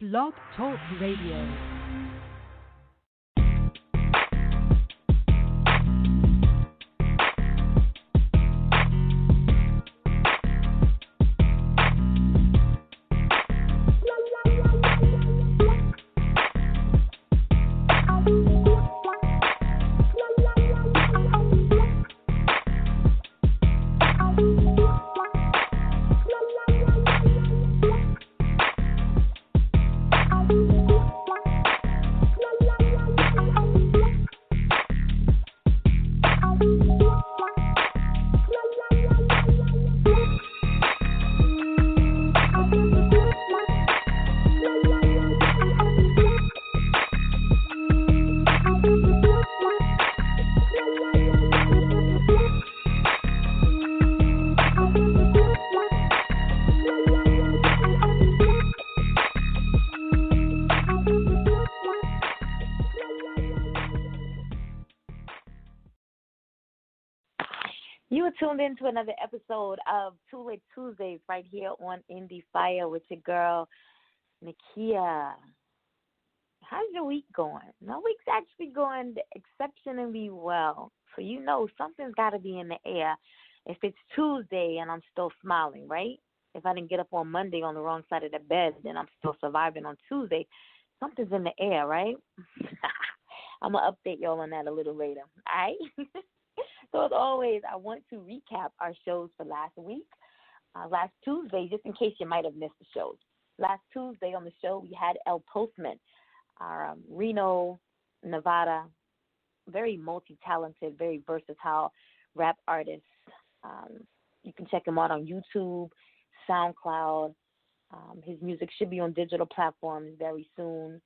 Blog Talk Radio. You are tuned in to another episode of Too Late Tuesdays right here on Endie Fiya with your girl, Nakia. How's your week going? My week's actually going exceptionally well. So you know something's got to be in the air if it's Tuesday and I'm still smiling, right? If I didn't get up on Monday on the wrong side of the bed and I'm still surviving on Tuesday, something's in the air, right? I'm going to update y'all on that a little later, all right? So as always, I want to recap our shows for last week. Last Tuesday, just in case you might have missed the shows. Last Tuesday on the show, we had El Postman, our Reno, Nevada, very multi-talented, very versatile rap artist. You can check him out on YouTube, SoundCloud. His music should be on digital platforms very soon.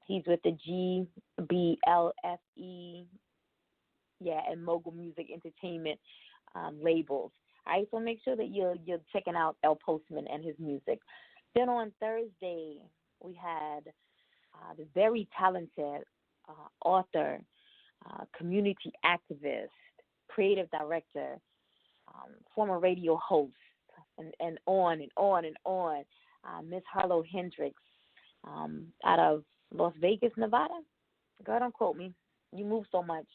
He's with the GBLFE. And Mogul Music Entertainment labels. All right, so make sure that you're checking out El Postman and his music. Then on Thursday, we had the very talented author, community activist, creative director, former radio host, and on and on and on, Miss Harlow Hendricks out of Las Vegas, Nevada. Girl, don't quote me. You move so much.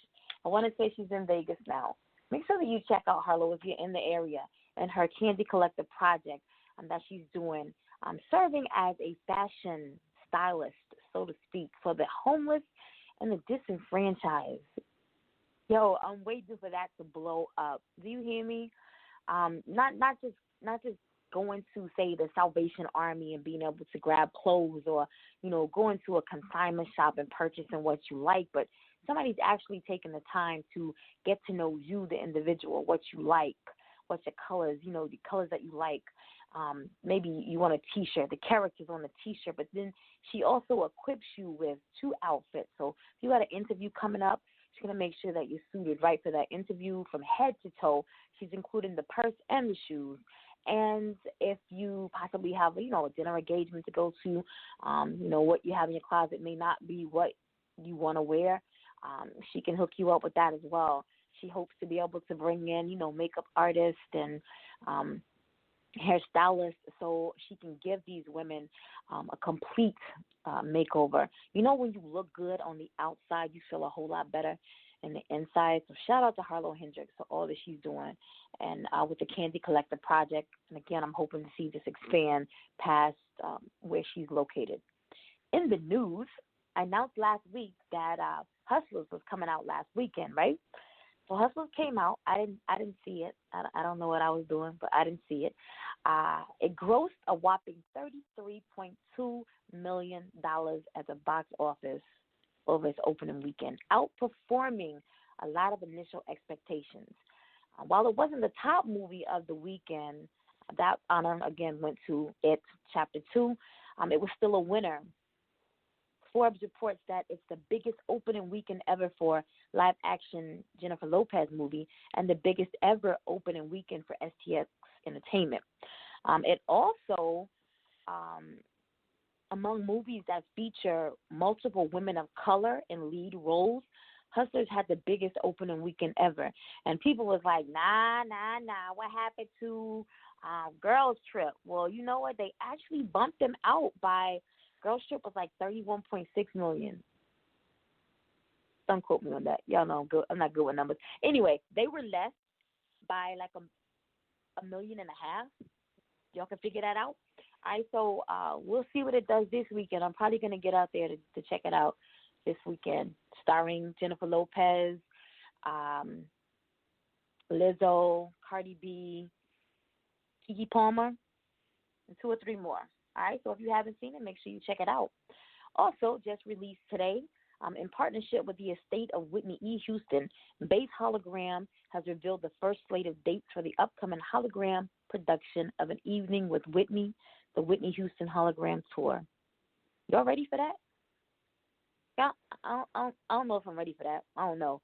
I want to say she's in Vegas now. Make sure that you check out Harlow if you're in the area and her Candy Collector project that she's doing, serving as a fashion stylist, so to speak, for the homeless and the disenfranchised. Yo, I'm waiting for that to blow up. Do you hear me? Not just going to, say, the Salvation Army and being able to grab clothes or, going to a consignment shop and purchasing what you like, but somebody's actually taking the time to get to know you, the individual, what you like, what's your colors, the colors that you like. Maybe you want a T-shirt, the characters on the T-shirt, but then she also equips you with 2 outfits. So if you got an interview coming up, she's going to make sure that you're suited right for that interview from head to toe. She's including the purse and the shoes. And if you possibly have, a dinner engagement to go to, what you have in your closet may not be what you want to wear. She can hook you up with that as well. She hopes to be able to bring in, makeup artists and hairstylists so she can give these women a complete makeover. When you look good on the outside, you feel a whole lot better in the inside. So shout out to Harlow Hendricks for all that she's doing and with the Candy Collector project. And again, I'm hoping to see this expand past where she's located. In the news, I announced last week that Hustlers was coming out last weekend, right? So Hustlers came out. I didn't see it. I don't know what I was doing, but I didn't see it. It grossed a whopping $33.2 million at the box office over its opening weekend, outperforming a lot of initial expectations. While it wasn't the top movie of the weekend, that honor again went to It Chapter 2. It was still a winner. Forbes reports that it's the biggest opening weekend ever for live-action Jennifer Lopez movie and the biggest ever opening weekend for STX Entertainment. It also, among movies that feature multiple women of color in lead roles, Hustlers had the biggest opening weekend ever. And people was like, nah, what happened to Girls Trip. Well, you know what? They actually bumped them out by Girls Trip was like 31.6 million. Don't quote me on that. Y'all know I'm not good with numbers. Anyway, they were less by like a million and a half. Y'all can figure that out. All right, so we'll see what it does this weekend. I'm probably going to get out there to check it out this weekend, starring Jennifer Lopez, Lizzo, Cardi B, Keke Palmer, and 2 or 3 more. All right, so if you haven't seen it, make sure you check it out. Also, just released today, in partnership with the estate of Whitney E. Houston, Base Hologram has revealed the first slate of dates for the upcoming hologram production of An Evening with Whitney, the Whitney Houston Hologram Tour. Y'all ready for that? Yeah, I don't know if I'm ready for that. I don't know.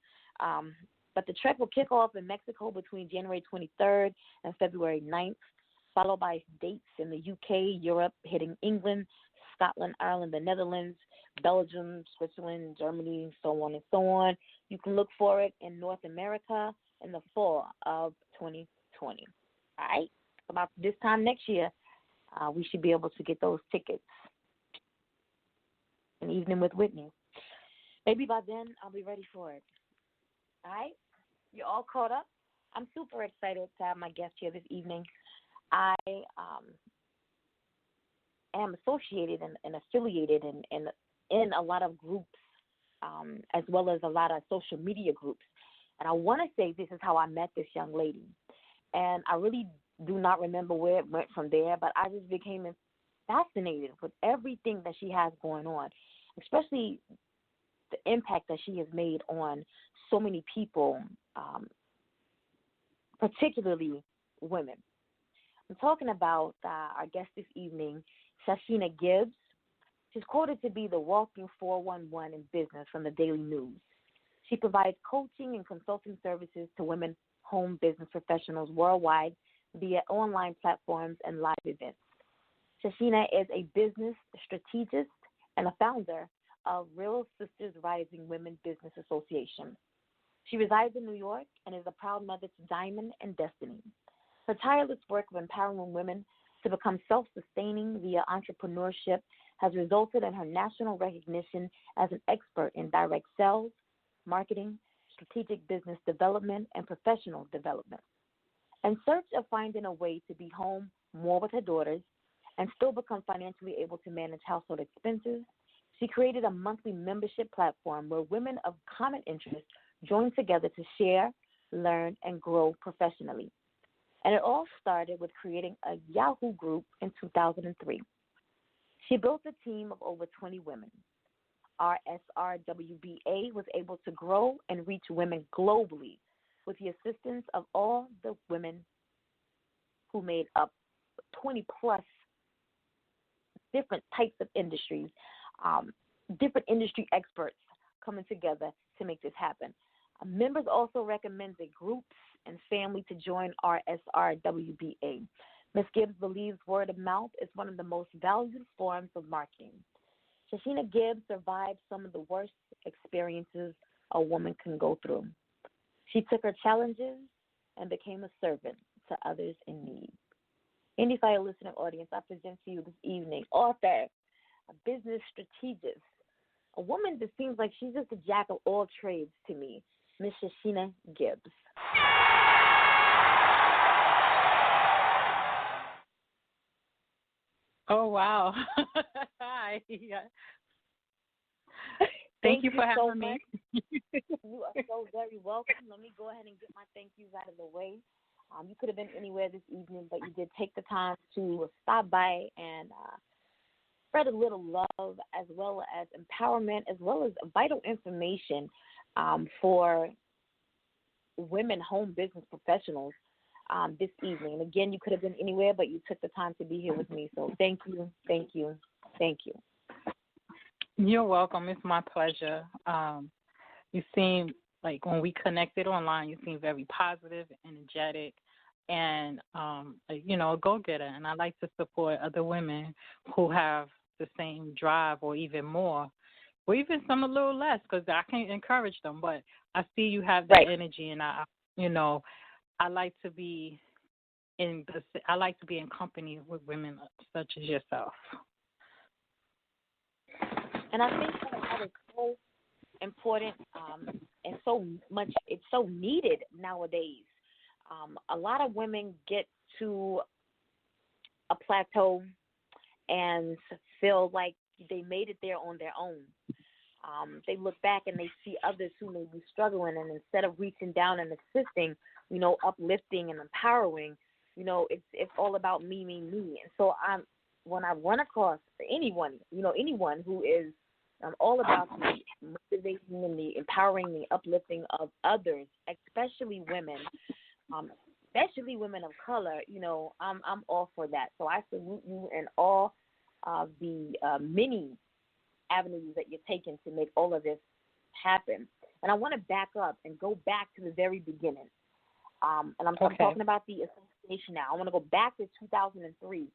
But the trek will kick off in Mexico between January 23rd and February 9th, followed by dates in the UK, Europe, hitting England, Scotland, Ireland, the Netherlands, Belgium, Switzerland, Germany, so on and so on. You can look for it in North America in the fall of 2020. All right? About this time next year, we should be able to get those tickets. An Evening with Whitney. Maybe by then I'll be ready for it. All right? You're all caught up? I'm super excited to have my guest here this evening. I am associated and affiliated in a lot of groups, as well as a lot of social media groups. And I want to say this is how I met this young lady. And I really do not remember where it went from there, but I just became fascinated with everything that she has going on, especially the impact that she has made on so many people, particularly women. I'm talking about our guest this evening, ShaChena Gibbs. She's quoted to be the walking 411 in business from the Daily News. She provides coaching and consulting services to women home business professionals worldwide via online platforms and live events. ShaChena is a business strategist and a founder of Real Sisters Rising Women Business Association. She resides in New York and is a proud mother to Diamond and Destiny. Her tireless work of empowering women to become self-sustaining via entrepreneurship has resulted in her national recognition as an expert in direct sales, marketing, strategic business development, and professional development. In search of finding a way to be home more with her daughters and still become financially able to manage household expenses, she created a monthly membership platform where women of common interest join together to share, learn, and grow professionally. And it all started with creating a Yahoo group in 2003. She built a team of over 20 women. RSRWBA was able to grow and reach women globally with the assistance of all the women who made up 20-plus different types of industries, different industry experts coming together to make this happen. Members also recommended groups and family to join RSRWBA. Ms. Gibbs believes word of mouth is one of the most valued forms of marketing. ShaChena Gibbs survived some of the worst experiences a woman can go through. She took her challenges and became a servant to others in need. Endie Fiya listening audience, I present to you this evening author, a business strategist, a woman that seems like she's just a jack of all trades to me, Miss ShaChena Gibbs. Oh, wow. Hi. Thank you for having me. You are so very welcome. Let me go ahead and get my thank yous out of the way. You could have been anywhere this evening, but you did take the time to stop by and spread a little love as well as empowerment as well as vital information for women home business professionals this evening. And again, you could have been anywhere, but you took the time to be here with me. So thank you, thank you, thank you. You're welcome. It's my pleasure. You seem like when we connected online, you seem very positive, energetic, and, a go-getter. And I like to support other women who have the same drive or even more, or even some a little less, because I can't encourage them. But I see you have that energy, and I like to be I like to be in company with women such as yourself. And I think that is so important and it's so needed nowadays. A lot of women get to a plateau and feel like they made it there on their own. They look back and they see others who may be struggling, and instead of reaching down and assisting, uplifting and empowering, it's all about me, me, me. And so when I run across anyone who is all about the motivating and the empowering, the uplifting of others, especially women of color, I'm all for that. So I salute you and all of the many avenues that you're taking to make all of this happen. And I want to back up and go back to the very beginning. And I'm talking about the association now. I want to go back to 2003.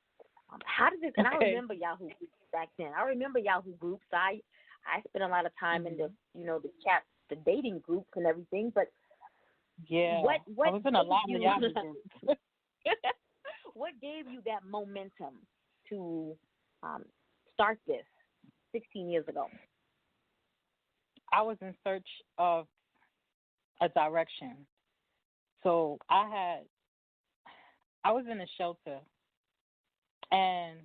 How did this? And I remember Yahoo Groups back then. I remember Yahoo Groups. I spent a lot of time in the the chat, the dating groups and everything. But what I was in a lot of Yahoo groups. What gave you that momentum to start this 16 years ago? I was in search of a direction. So I was in a shelter, and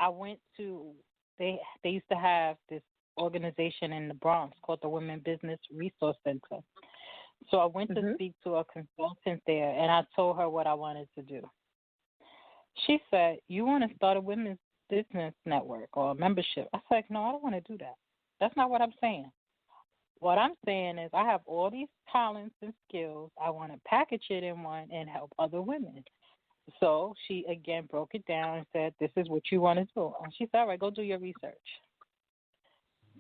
I went to, they used to have this organization in the Bronx called the Women Business Resource Center. So I went to speak to a consultant there, and I told her what I wanted to do. She said, "You want to start a women's business network or a membership?" I said, "No, I don't want to do that. That's not what I'm saying. What I'm saying is I have all these talents and skills. I want to package it in one and help other women." So she, again, broke it down and said, "This is what you want to do." And she said, "All right, go do your research."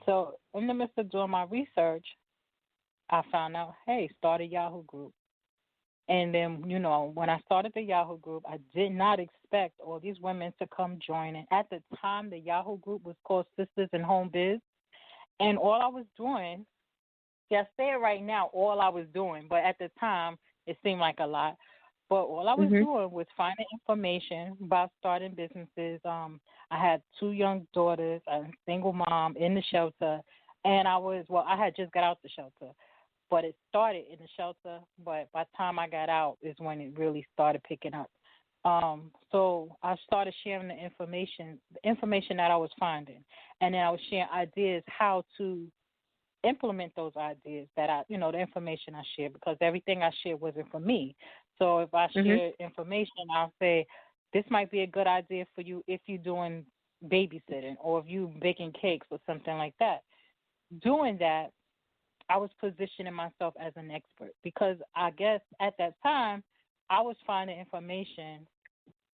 So in the midst of doing my research, I found out, hey, start a Yahoo group. And then, when I started the Yahoo group, I did not expect all these women to come join it. At the time, the Yahoo group was called Sisters in Home Biz. And all I was doing, I say it right now, all I was doing, but at the time, it seemed like a lot. But all I was doing was finding information about starting businesses. I had 2 young daughters, a single mom in the shelter, and I had just got out the shelter. But it started in the shelter, but by the time I got out is when it really started picking up. So I started sharing the information that I was finding, and then I was sharing ideas how to implement those ideas that the information I shared, because everything I shared wasn't for me. So if I share information, I'll say, this might be a good idea for you if you're doing babysitting or if you're baking cakes or something like that. Doing that, I was positioning myself as an expert, because I guess at that time I was finding information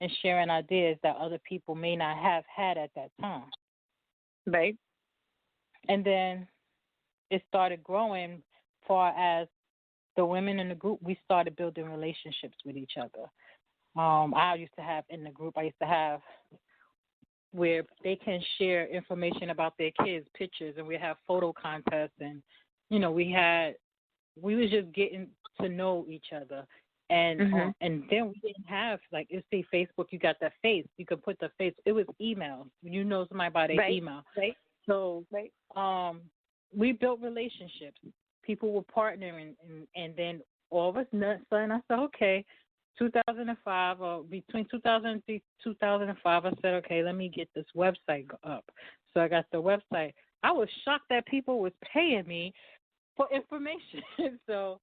and sharing ideas that other people may not have had at that time. Right. And then it started growing far as the women in the group, we started building relationships with each other. I used to have in the group, where they can share information about their kids, pictures, and we have photo contests, and we was just getting to know each other, and and then we didn't have, like, you see Facebook, you got the face, you could put the face. It was emails. Somebody by their email. Right. So we built relationships. People were partnering, and then all of a sudden I said, okay, 2005 or between 2003 2005, I said, okay, let me get this website up. So I got the website. I was shocked that people was paying me for information. So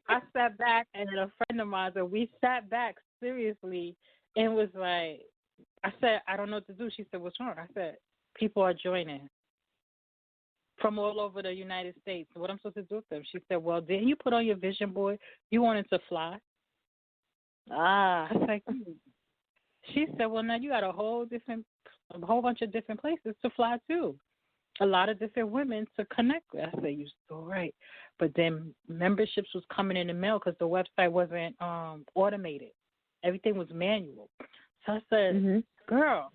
I sat back, and then a friend of mine, we sat back seriously and was like, I said, I don't know what to do. She said, what's wrong? I said, people are joining from all over the United States. What I'm supposed to do with them? She said, well, didn't you put on your vision board you wanted to fly? I was like, She said, well, now you got a whole bunch of different places to fly to. A lot of different women to connect with. I said, you're so right. But then memberships was coming in the mail because the website wasn't automated. Everything was manual. So I said, girl,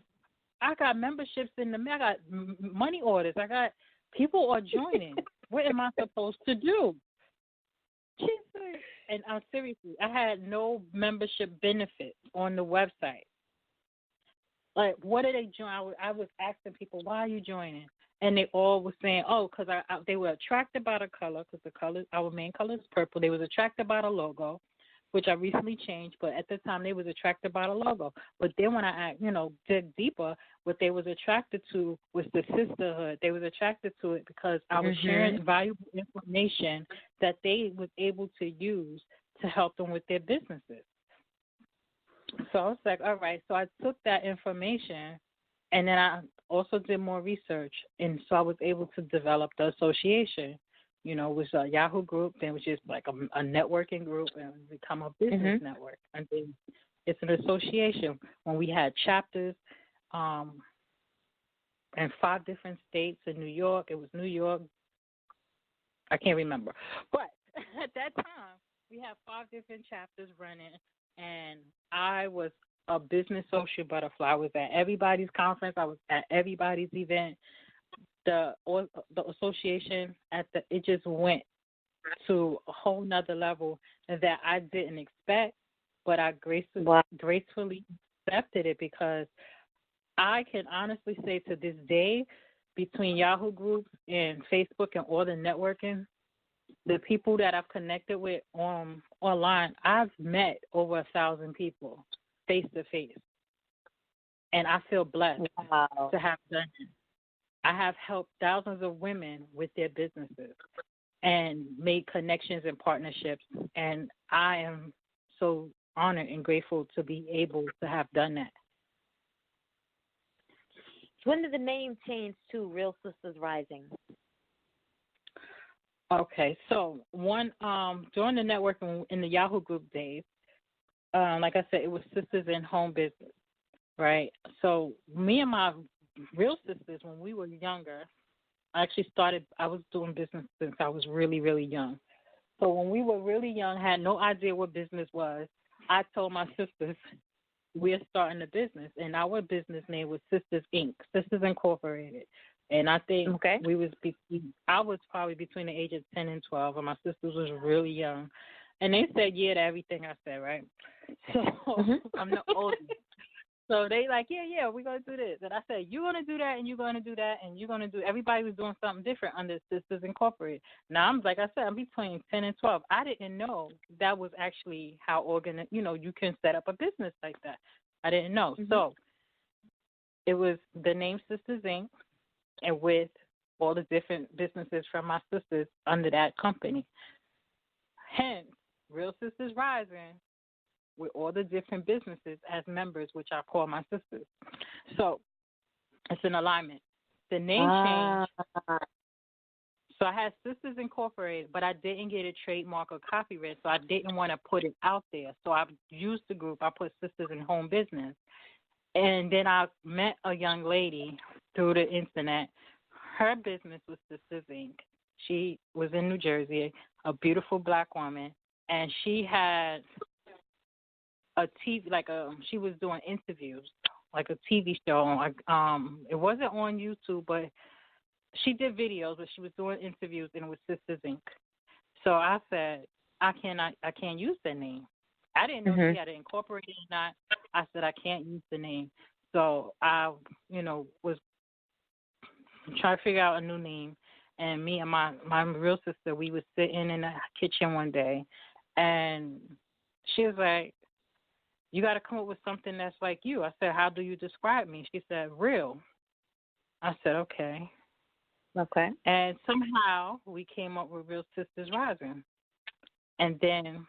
I got memberships in the mail. I got money orders. I got people are joining. What am I supposed to do? And seriously, I had no membership benefits on the website. Like, what are they joining? I was asking people, why are you joining? And they all were saying, oh, because they were attracted by the color, because the color, our main color is purple. They was attracted by the logo, which I recently changed, but at the time they was attracted by the logo. But then when I, dig deeper, what they was attracted to was the sisterhood. They was attracted to it because I was sharing valuable information that they was able to use to help them with their businesses. So I was like, all right. So I took that information, and then I also did more research, and so I was able to develop the association. It was a Yahoo group, then it was just like a networking group, and become a business network. And then it's an association. When we had chapters in 5 different states in New York, it was New York. I can't remember. But at that time, we had 5 different chapters running, and I was a business social butterfly. I was at everybody's conference. I was at everybody's event. The association it just went to a whole nother level that I didn't expect, but I gracefully accepted it, because I can honestly say to this day, between Yahoo groups and Facebook and all the networking, the people that I've connected with online, I've met over 1,000 people face to face, and I feel blessed to have done it. I have helped thousands of women with their businesses and made connections and partnerships, and I am so honored and grateful to be able to have done that. When did the name change to Real Sisters Rising? Okay, so during the networking in the Yahoo group days, like I said, it was Sisters in Home Business, right? So me and my real sisters, when we were younger, I was doing business since I was really, really young. So when we were really young, had no idea what business was, I told my sisters, we're starting a business, and our business name was Sisters Inc., Sisters Incorporated. And I think I was probably between the age of 10 and 12, and my sisters was really young. And they said yeah to everything I said, right? So I'm the oldest. So they like, yeah, we're going to do this. And I said, you're going to do that, and you're going to do that, and you're going to do – everybody was doing something different under Sisters Incorporated. Now, like I said, I'm between 10 and 12. I didn't know that was actually how you can set up a business like that. I didn't know. So it was the name Sisters Inc., and with all the different businesses from my sisters under that company. Hence, Real Sisters Rising, with all the different businesses as members, which I call my sisters. So it's an alignment. The name changed. So I had Sisters Incorporated, but I didn't get a trademark or copyright, so I didn't want to put it out there. So I used the group. I put Sisters in Home Business. And then I met a young lady through the internet. Her business was Sisters Inc. She was in New Jersey, a beautiful black woman, and she had a TV, she was doing interviews, like a TV show. It wasn't on YouTube, but she did videos, but she was doing interviews, and it was Sisters Inc. So I said, I can't use that name. I didn't know she had it incorporated or not. I said, I can't use the name. So I, was trying to figure out a new name. And me and my real sister, we was sitting in the kitchen one day, and she was like, you got to come up with something that's like you. I said, how do you describe me? She said, real. I said, okay. Okay. And somehow we came up with Real Sisters Rising. And then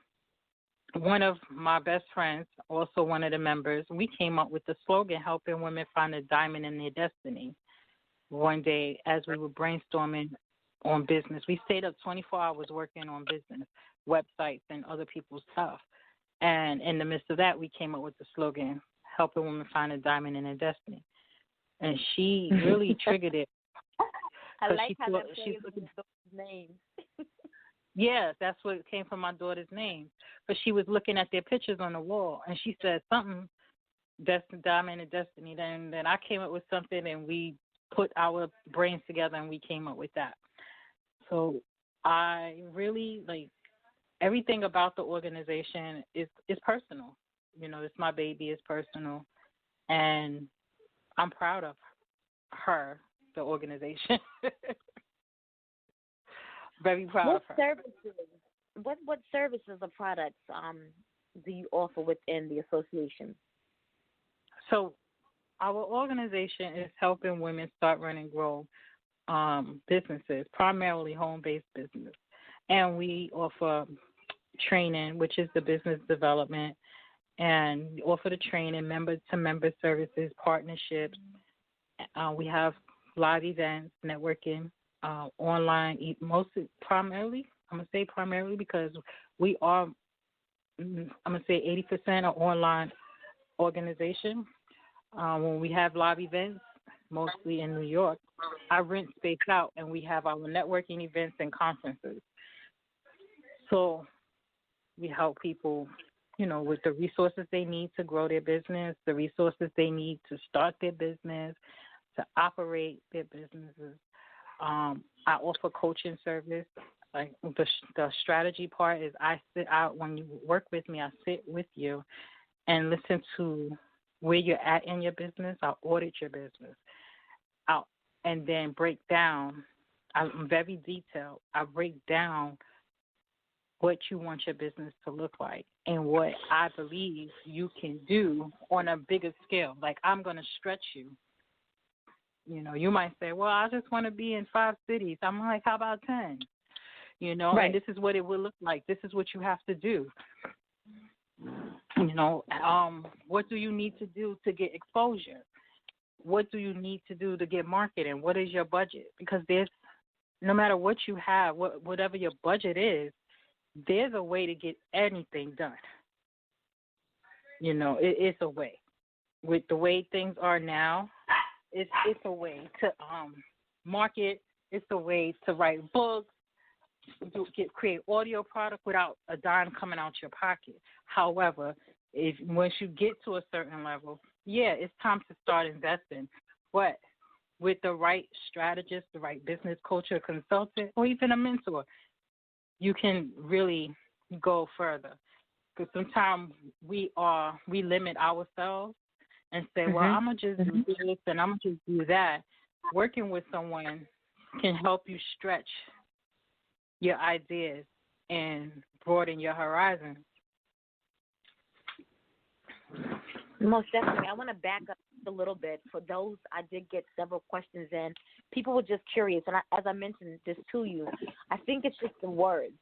one of my best friends, also one of the members, we came up with the slogan, helping women find a diamond in their destiny. One day as we were brainstorming on business, we stayed up 24 hours working on business, websites, and other people's stuff. And in the midst of that, we came up with the slogan, helping women find a diamond in their destiny. And she really triggered it. I like how that came from your daughter's name. Yes, that's what came from my daughter's name. But she was looking at their pictures on the wall, and she said something, diamond in destiny. Then I came up with something, and we put our brains together, and we came up with that. So I really, everything about the organization is personal. You know, it's my baby, it's personal, and I'm proud of her, the organization. Very proud of her. What services or products do you offer within the association? So our organization is helping women start, run, and grow businesses, primarily home-based business. And we offer training, which is the business development, and we offer the training, member-to-member services, partnerships. We have live events, networking, online, mostly primarily. I'm going to say primarily because we are, I'm going to say 80% are online organization. When we have live events, mostly in New York, I rent space out, and we have our networking events and conferences. So we help people, you know, with the resources they need to grow their business, the resources they need to start their business, to operate their businesses. I offer coaching service. Like the strategy part is I sit out when you work with me. I sit with you and listen to where you're at in your business. I'll audit your business out and then break down. I'm very detailed. I break down what you want your business to look like and what I believe you can do on a bigger scale. Like, I'm going to stretch you. You know, you might say, well, I just want to be in 5 cities. I'm like, how about 10? You know, right. And this is what it will look like. This is what you have to do. You know, what do you need to do to get exposure? What do you need to do to get marketing? What is your budget? Because there's, no matter what you have, whatever your budget is, there's a way to get anything done. You know, it's a way. With the way things are now, it's a way to market. It's a way to write books, create audio product without a dime coming out your pocket. However, once you get to a certain level, yeah, it's time to start investing. But with the right strategist, the right business coach or consultant, or even a mentor, you can really go further. Because sometimes we limit ourselves and say, well, I'm going to just do this and I'm going to just do that. Working with someone can help you stretch your ideas and broaden your horizon. Most definitely. I want to back up a little bit. For those, I did get several questions in. People were just curious, and as I mentioned this to you, I think it's just the words.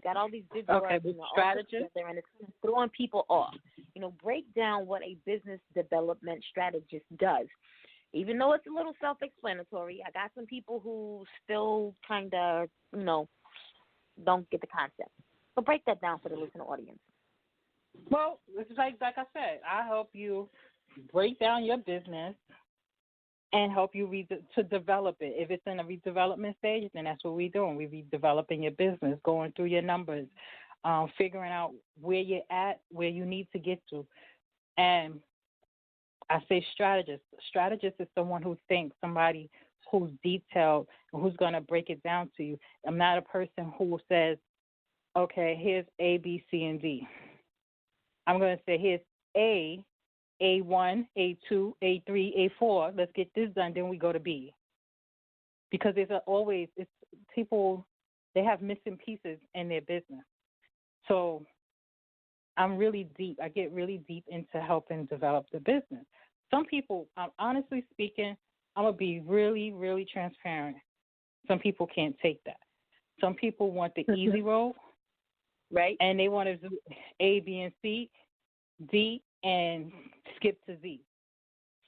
Got all these big words, strategist, and it's throwing people off. You know, break down what a business development strategist does. Even though it's a little self-explanatory, I got some people who still kind of, you know, don't get the concept. So break that down for the listener audience. Well, it's like I said, I help you break down your business and help you to develop it. If it's in a redevelopment stage, then that's what we're doing. We're redeveloping your business, going through your numbers, figuring out where you're at, where you need to get to. And I say strategist. Strategist is someone who thinks, somebody who's detailed, who's going to break it down to you. I'm not a person who says, okay, here's A, B, C, and D. I'm going to say, here's A, A1, A2, A3, A4. Let's get this done. Then we go to B. Because it's people, they have missing pieces in their business. So I'm really deep. I get really deep into helping develop the business. Some people, honestly speaking, I'm going to be really, really transparent. Some people can't take that. Some people want the easy road. Right. And they want to do A, B, and C, D, and skip to Z.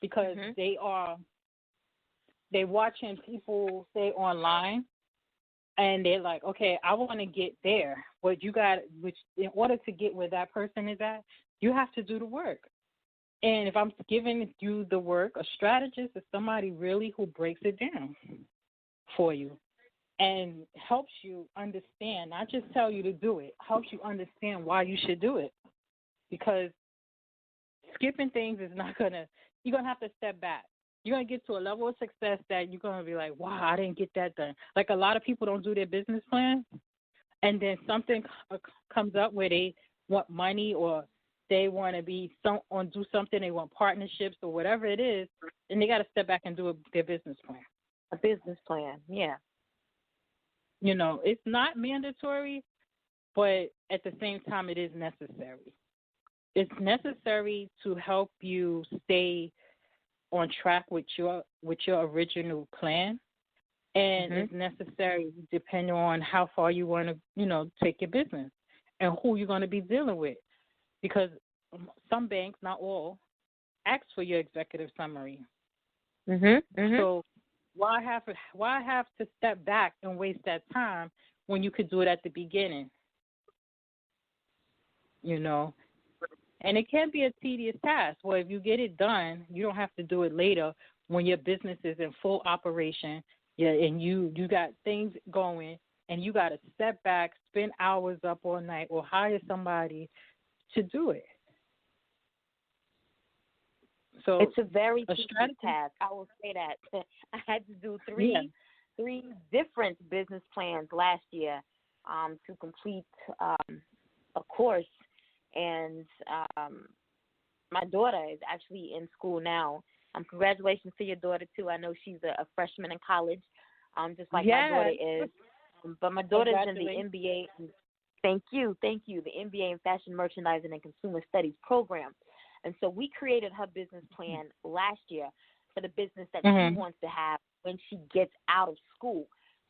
Because they're watching people say online, and they're like, okay, I want to get there. But in order to get where that person is at, you have to do the work. And if I'm giving you the work, a strategist is somebody really who breaks it down for you and helps you understand, not just tell you to do it, helps you understand why you should do it. Because skipping things is not going to, you're going to have to step back. You're going to get to a level of success that you're going to be like, wow, I didn't get that done. Like, a lot of people don't do their business plan. and then something comes up where they want money or they want to do something, they want partnerships or whatever it is, and they got to step back and do their business plan. A business plan, yeah. It's not mandatory, but at the same time, it is necessary. It's necessary to help you stay on track with your original plan, and it's necessary depending on how far you want to, take your business and who you're going to be dealing with. Because some banks, not all, ask for your executive summary. So why have to step back and waste that time when you could do it at the beginning? And it can be a tedious task. Well, if you get it done, you don't have to do it later when your business is in full operation. Yeah, and you got things going, and you got to step back, spend hours up all night, or hire somebody to do it. So it's a very tedious task. I will say that. I had to do three different business plans last year to complete a course. And my daughter is actually in school now. Congratulations to your daughter, too. I know she's a freshman in college, just like my daughter is. But my daughter's in the MBA. Thank you. The MBA in Fashion Merchandising and Consumer Studies program. And so we created her business plan last year for the business that she wants to have when she gets out of school,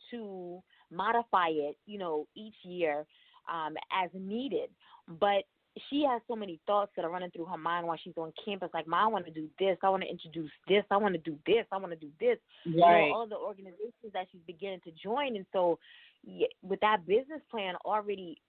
to modify it, each year as needed. But she has so many thoughts that are running through her mind while she's on campus, like, Mom, I want to do this, I want to introduce this, I want to do this, I want to do this. Right. All the organizations that she's beginning to join. And so with that business plan already,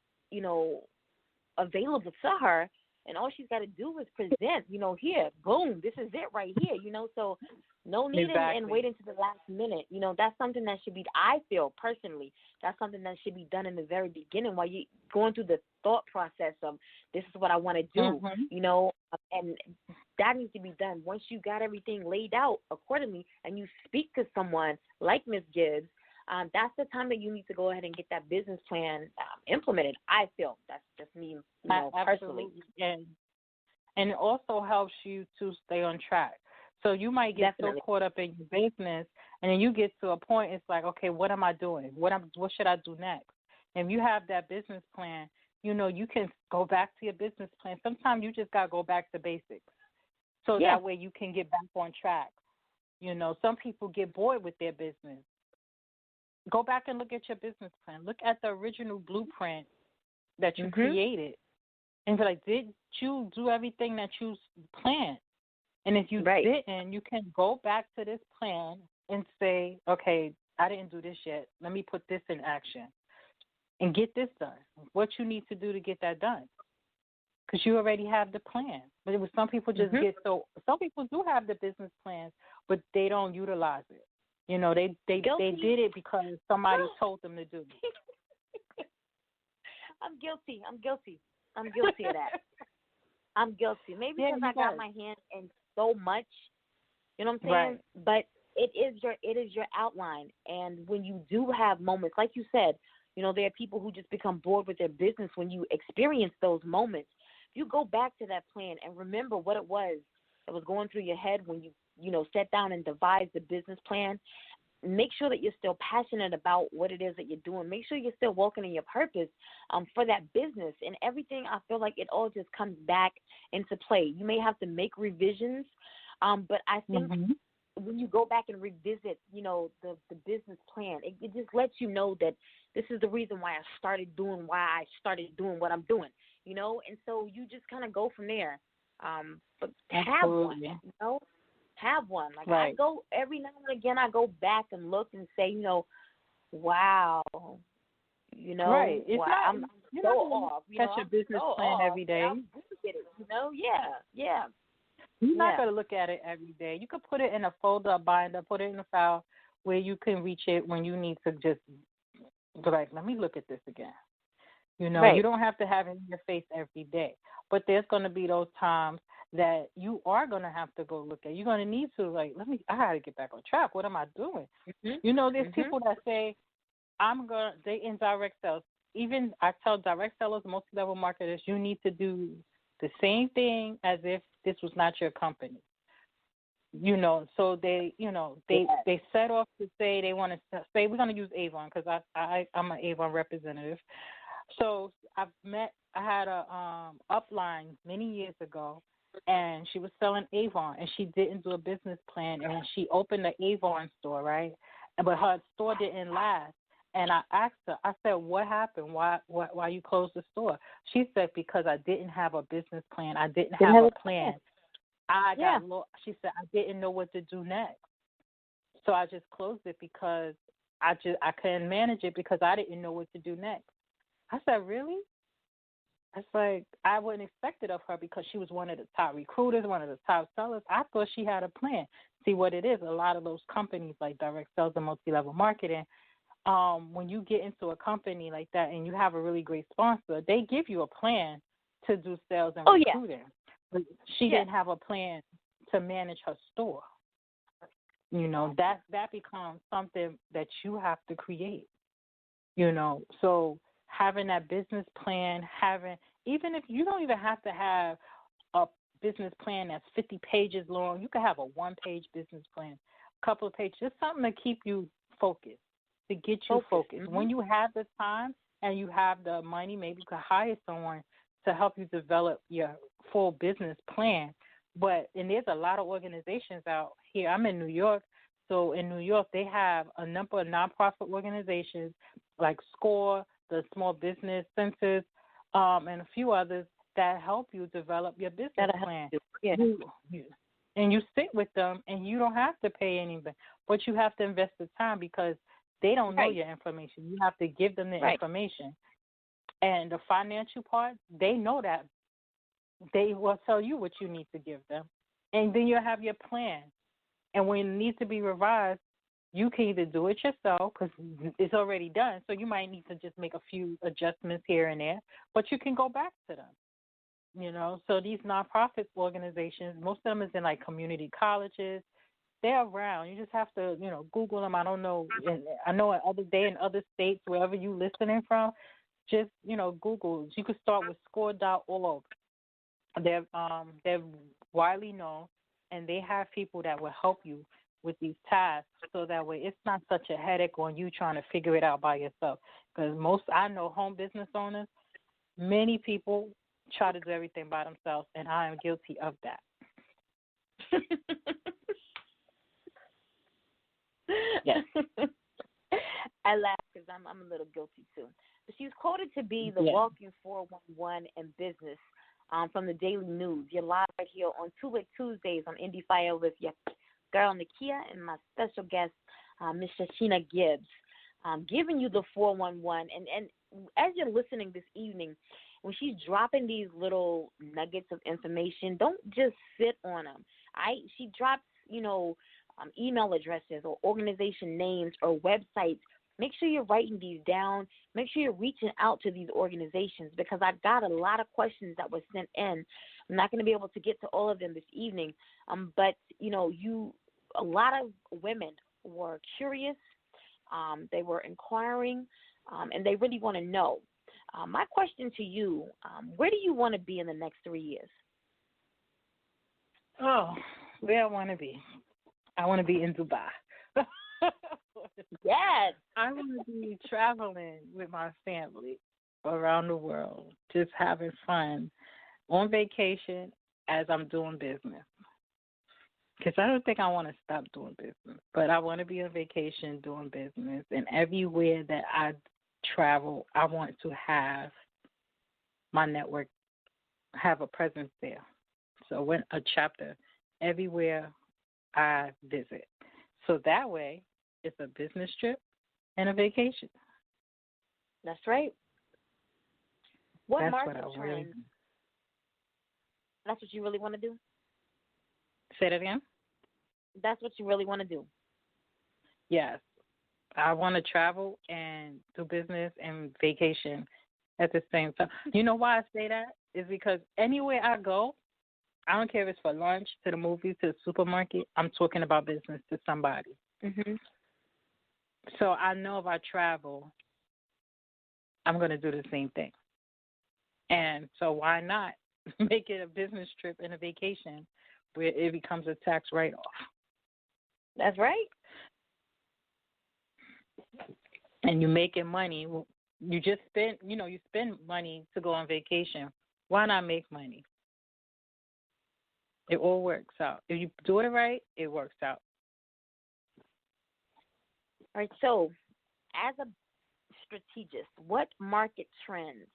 available to her, and all she's got to do is present, here, boom, this is it right here, so no need in waiting to the last minute. That's something that should be, I feel personally, that's something that should be done in the very beginning while you're going through the thought process of, this is what I want to do, and that needs to be done once you got everything laid out accordingly and you speak to someone like Ms. Gibbs. That's the time that you need to go ahead and get that business plan implemented. I feel that's just me, personally. And it also helps you to stay on track. So you might get so caught up in your business, and then you get to a point. It's like, okay, what am I doing? What should I do next? And if you have that business plan, you can go back to your business plan. Sometimes you just gotta go back to basics, so that way you can get back on track. Some people get bored with their business. Go back and look at your business plan. Look at the original blueprint that you created. And be like, did you do everything that you planned? And if you didn't, you can go back to this plan and say, okay, I didn't do this yet. Let me put this in action and get this done. What you need to do to get that done. Because you already have the plan. But some people just some people do have the business plans, but they don't utilize it. They did it because somebody told them to do it. I'm guilty of that. I'm guilty. Maybe because I got my hand in so much, you know what I'm saying? Right. But it is your outline. And when you do have moments, like you said, there are people who just become bored with their business when you experience those moments. You go back to that plan and remember what it was that was going through your head when you sat down and devised the business plan. Make sure that you're still passionate about what it is that you're doing. Make sure you're still walking in your purpose for that business. And everything, I feel like it all just comes back into play. You may have to make revisions, but I think when you go back and revisit, the business plan, it just lets you know that this is the reason why I started doing what I'm doing, And so you just kind of go from there. But have one, have one. Like I go every now and again, I go back and look and say, wow, It's wow, not, I'm so off. Catch your business plan every day. I'm good at it, yeah. You're not going to look at it every day. You could put it in a folder, a binder, put it in a file where you can reach it when you need to just be like, let me look at this again. You don't have to have it in your face every day. But there's going to be those times that you are going to have to go look at. You're going to need to, I got to get back on track. What am I doing? There's people that say, they in direct sales. even I tell direct sellers, multi-level marketers, you need to do the same thing as if this was not your company. So they, they set off to say they want to say we're going to use Avon because I'm an Avon representative. So I had a upline many years ago, and she was selling Avon, and she didn't do a business plan, and she opened the Avon store, right? But her store didn't last. And I asked her, I said, what happened? Why you closed the store? She said, because I didn't have a business plan. I didn't have a plan. She said, I didn't know what to do next. So I just closed it because I couldn't manage it because I didn't know what to do next. I said, really? It's like, I wouldn't expect it of her because she was one of the top recruiters, one of the top sellers. I thought she had a plan. See what it is, a lot of those companies like direct sales and multi-level marketing, when you get into a company like that and you have a really great sponsor, they give you a plan to do sales and recruiting. But she didn't have a plan to manage her store. That becomes something that you have to create. So having that business plan, even if you don't even have to have a business plan that's 50 pages long, you can have a one-page business plan, a couple of pages, just something to keep you focused, to get you focused. Mm-hmm. When you have the time and you have the money, maybe you can hire someone to help you develop your full business plan. And there's a lot of organizations out here. I'm in New York. So in New York, they have a number of nonprofit organizations like SCORE, the Small Business Centers, and a few others that help you develop your business plan. Yeah. And you sit with them, and you don't have to pay anything, but you have to invest the time because they don't know your information. You have to give them the information. And the financial part, they know that. They will tell you what you need to give them. And then you'll have your plan. And when it needs to be revised, you can either do it yourself because it's already done. So you might need to just make a few adjustments here and there, but you can go back to them. So these nonprofit organizations, most of them is in like community colleges. They're around. You just have to, Google them. I don't know. I know in other states, wherever you listening from, just, Google. You could start with score.org. They're widely known, and they have people that will help you with these tasks so that way it's not such a headache on you trying to figure it out by yourself. Because I know home business owners, many people try to do everything by themselves, and I am guilty of that. Yes. I laugh because I'm a little guilty too. But she's quoted to be the walking 411 in business from the Daily News. You're live right here on Two-Way Tuesdays on Endie Fiya with your girl Nakia and my special guest, Miss ShaChena Gibbs, giving you the 411. And as you're listening this evening, when she's dropping these little nuggets of information, don't just sit on them. She drops, email addresses or organization names or websites. Make sure you're writing these down. Make sure you're reaching out to these organizations because I've got a lot of questions that were sent in. I'm not going to be able to get to all of them this evening, but, a lot of women were curious. They were inquiring, and they really want to know. My question to you, where do you want to be in the next 3 years? Oh, where I want to be. I want to be in Dubai. Yes. I want to be traveling with my family around the world, just having fun on vacation as I'm doing business. Because I don't think I want to stop doing business, but I want to be on vacation doing business. And everywhere that I travel, I want to have my network, have a presence there. So when a chapter everywhere I visit. So that way, it's a business trip and a vacation. That's right. That's what I really. That's what you really want to do? Say that again? That's what you really want to do? Yes. I want to travel and do business and vacation at the same time. You know why I say that? Is because anywhere I go, I don't care if it's for lunch, to the movies, to the supermarket, I'm talking about business to somebody. Mm-hmm. So I know if I travel, I'm going to do the same thing. And so why not make it a business trip and a vacation where it becomes a tax write-off? That's right. And you're making money. You just spend, you spend money to go on vacation. Why not make money? It all works out. If you do it right, it works out. All right. So, as a strategist, what market trends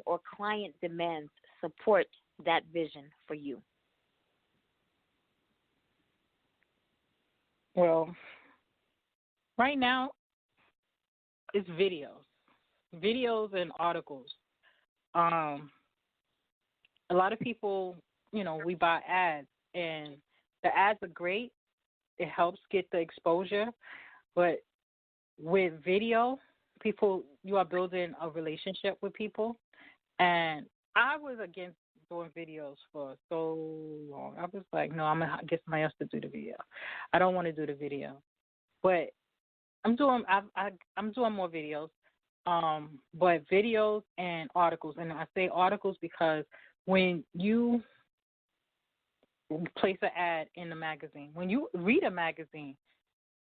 or client demands support that vision for you? Well, right now, it's videos and articles. A lot of people, we buy ads, and the ads are great. It helps get the exposure, but with video, you are building a relationship with people. And I was against doing videos for so long. I was like, no, I'm going to get somebody else to do the video. I don't want to do the video. But I'm doing more videos. But videos and articles, and I say articles because when you place an ad in the magazine, when you read a magazine,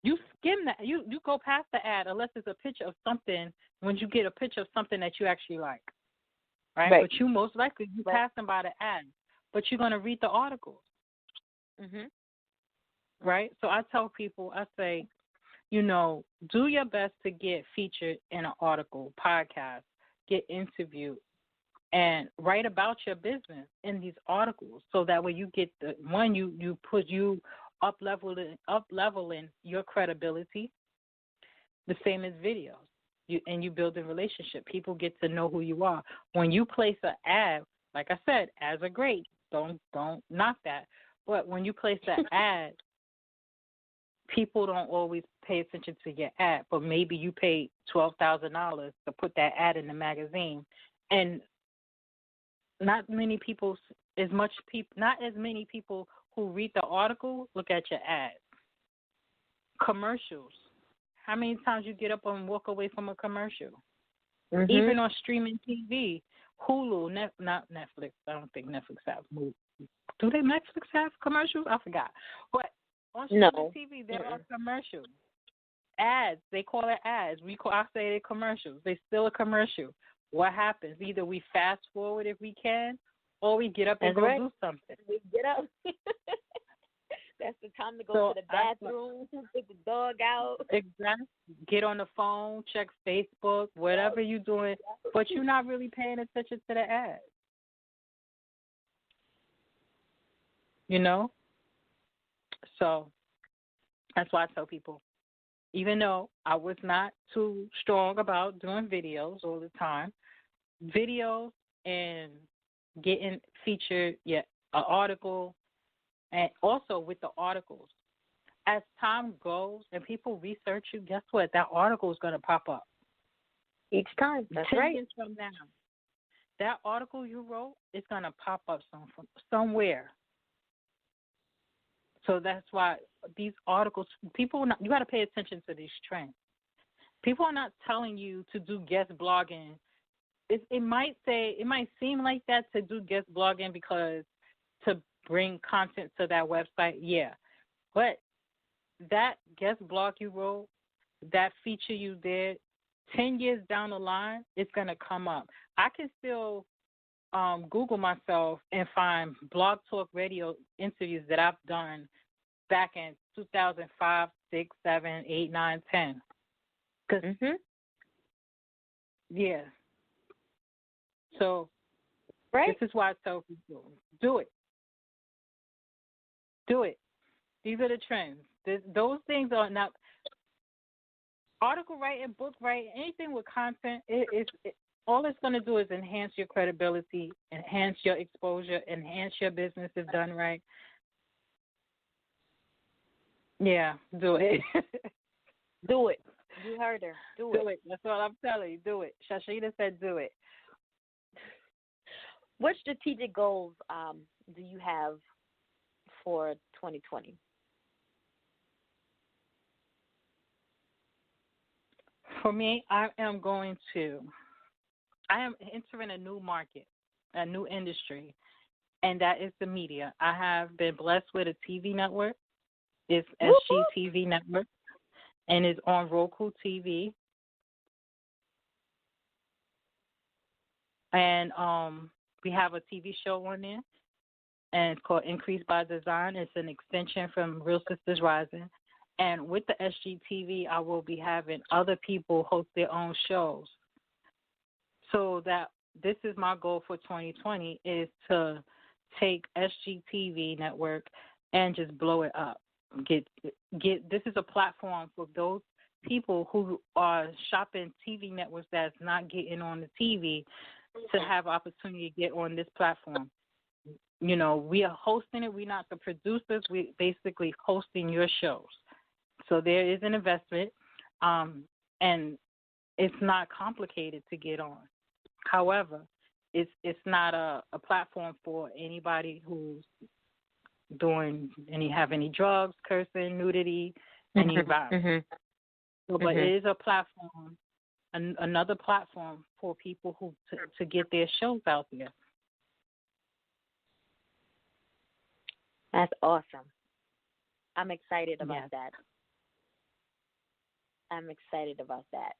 you skim that. You go past the ad unless it's a picture of something. When you get a picture of something that you actually like, right? But you most likely passing by the ad, but you're gonna read the articles, right? So I tell people, I say, do your best to get featured in an article, podcast, get interviewed, and write about your business in these articles, so that way you get you up leveling your credibility. The same as videos. You build a relationship. People get to know who you are. When you place an ad, like I said, ads are great. Don't knock that. But when you place an ad, people don't always pay attention to your ad. But maybe you paid $12,000 to put that ad in the magazine, and not as many people who read the article look at your ads. Commercials. How many times you get up and walk away from a commercial? Even on streaming TV, Hulu, not Netflix. I don't think Netflix have movies. Do they Netflix have commercials? I forgot. But on streaming TV, there are commercials. Ads. They call it ads. I say they're commercials. They're still a commercial. What happens? Either we fast forward if we can, or we get up and do something. We get up. That's the time to go to the bathroom, take the dog out. Exactly. Get on the phone, check Facebook, whatever you're doing, but you're not really paying attention to the ads. So that's why I tell people, even though I was not too strong about doing videos all the time, videos and getting featured, an article, and also with the articles, as time goes and people research you, guess what? That article is going to pop up. Each time. That's 10 right. years from now, that article you wrote is going to pop up somewhere. So that's why these articles, you got to pay attention to these trends. People are not telling you to do guest blogging. It might seem like that, to do guest blogging because to bring content to that website, yeah. But that guest blog you wrote, that feature you did, 10 years down the line, it's going to come up. I can still Google myself and find Blog Talk Radio interviews that I've done back in 2005, 6, 7, 8, 9, 10. Yeah. So this is why I tell people, do it. Do it. These are the trends. Those things are not article writing, book writing, anything with content. All it's going to do is enhance your credibility, enhance your exposure, enhance your business if done right. Yeah, do it. Do it. You heard her. Do it. That's all I'm telling you. Do it. ShaChena said do it. What strategic goals do you have for 2020? For me, I am entering a new market, a new industry, and that is the media. I have been blessed with a TV network. It's SGTV Network, and it's on Roku TV. And we have a TV show on there, and it's called Increase by Design. It's an extension from Real Sisters Rising. And with the SGTV, I will be having other people host their own shows. So that this is my goal for 2020 is to take SGTV Network and just blow it up. Get. This is a platform for those people who are shopping TV networks that's not getting on the TV to have opportunity to get on this platform. You know, we are hosting it. We're not the producers. We're basically hosting your shows. So there is an investment, and it's not complicated to get on. However, it's not a platform for anybody who's have any drugs, cursing, nudity, any violence. So, but it is a platform, another platform for people who to get their shows out there. That's awesome. I'm excited about that. I'm excited about that.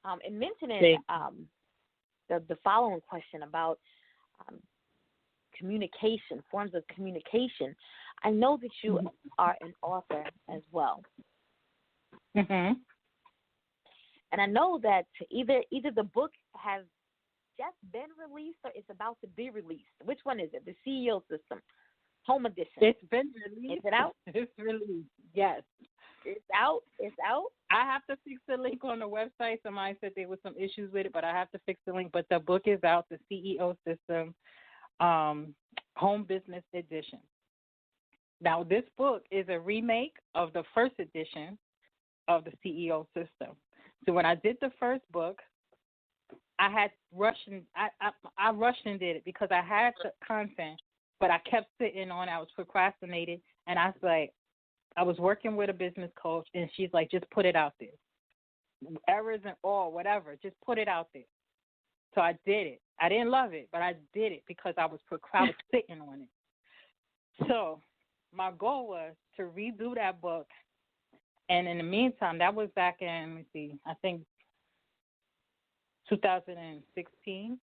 And mentioning the following question about communication, forms of communication, I know that you are an author as well. Mm-hmm. And I know that either the book has just been released or it's about to be released. Which one is it? The CEO System, Home Edition. It's been released. Is it out? It's released. Yes. It's out. It's out. I have to fix the link on the website. Somebody said there was some issues with it, but I have to fix the link. But the book is out, the CEO System, Home Business Edition. Now, this book is a remake of the first edition of the CEO System. So when I did the first book, I had I rushed and did it because I had the content, but I kept sitting on it. I was procrastinating, and I was like, I was working with a business coach, and she's like, just put it out there. Errors and all, whatever, just put it out there. So I did it. I didn't love it, but I did it because I was sitting on it. So my goal was to redo that book. And in the meantime, that was back in, I think 2016.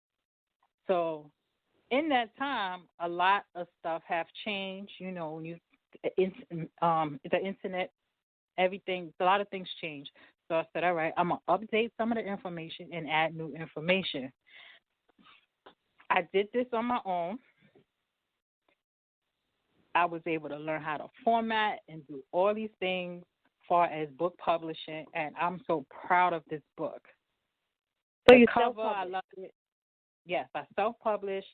So in that time, a lot of stuff have changed. You know, when the internet, everything, a lot of things change. So I said, all right, I'm going to update some of the information and add new information. I did this on my own. I was able to learn how to format and do all these things as far as book publishing, and I'm so proud of this book. So the cover, I love it. Yes, I self-published.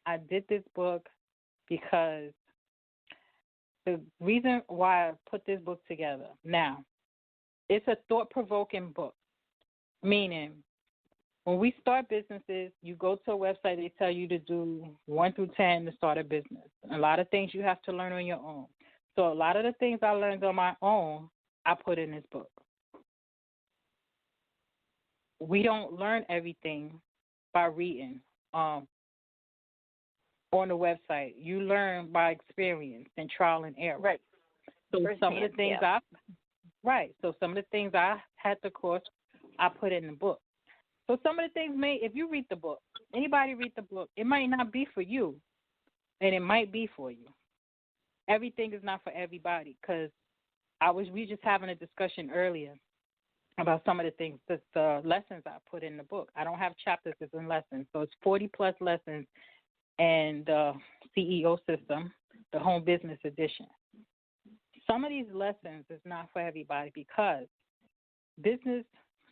I did this book because the reason why I put this book together, now, it's a thought-provoking book, meaning when we start businesses, you go to a website, they tell you to do 1 through 10 to start a business. A lot of things you have to learn on your own. So a lot of the things I learned on my own, I put in this book. We don't learn everything by reading on the website. You learn by experience and trial and error. Right. So some of the things So some of the things I had to course, I put in the book. So some of the things if you read the book, anybody read the book, it might not be for you, and it might be for you. Everything is not for everybody, because we just having a discussion earlier about some of the things, the lessons I put in the book. I don't have chapters, it's in lessons. So it's 40-plus lessons and the CEO System, the Home Business Edition. Some of these lessons is not for everybody because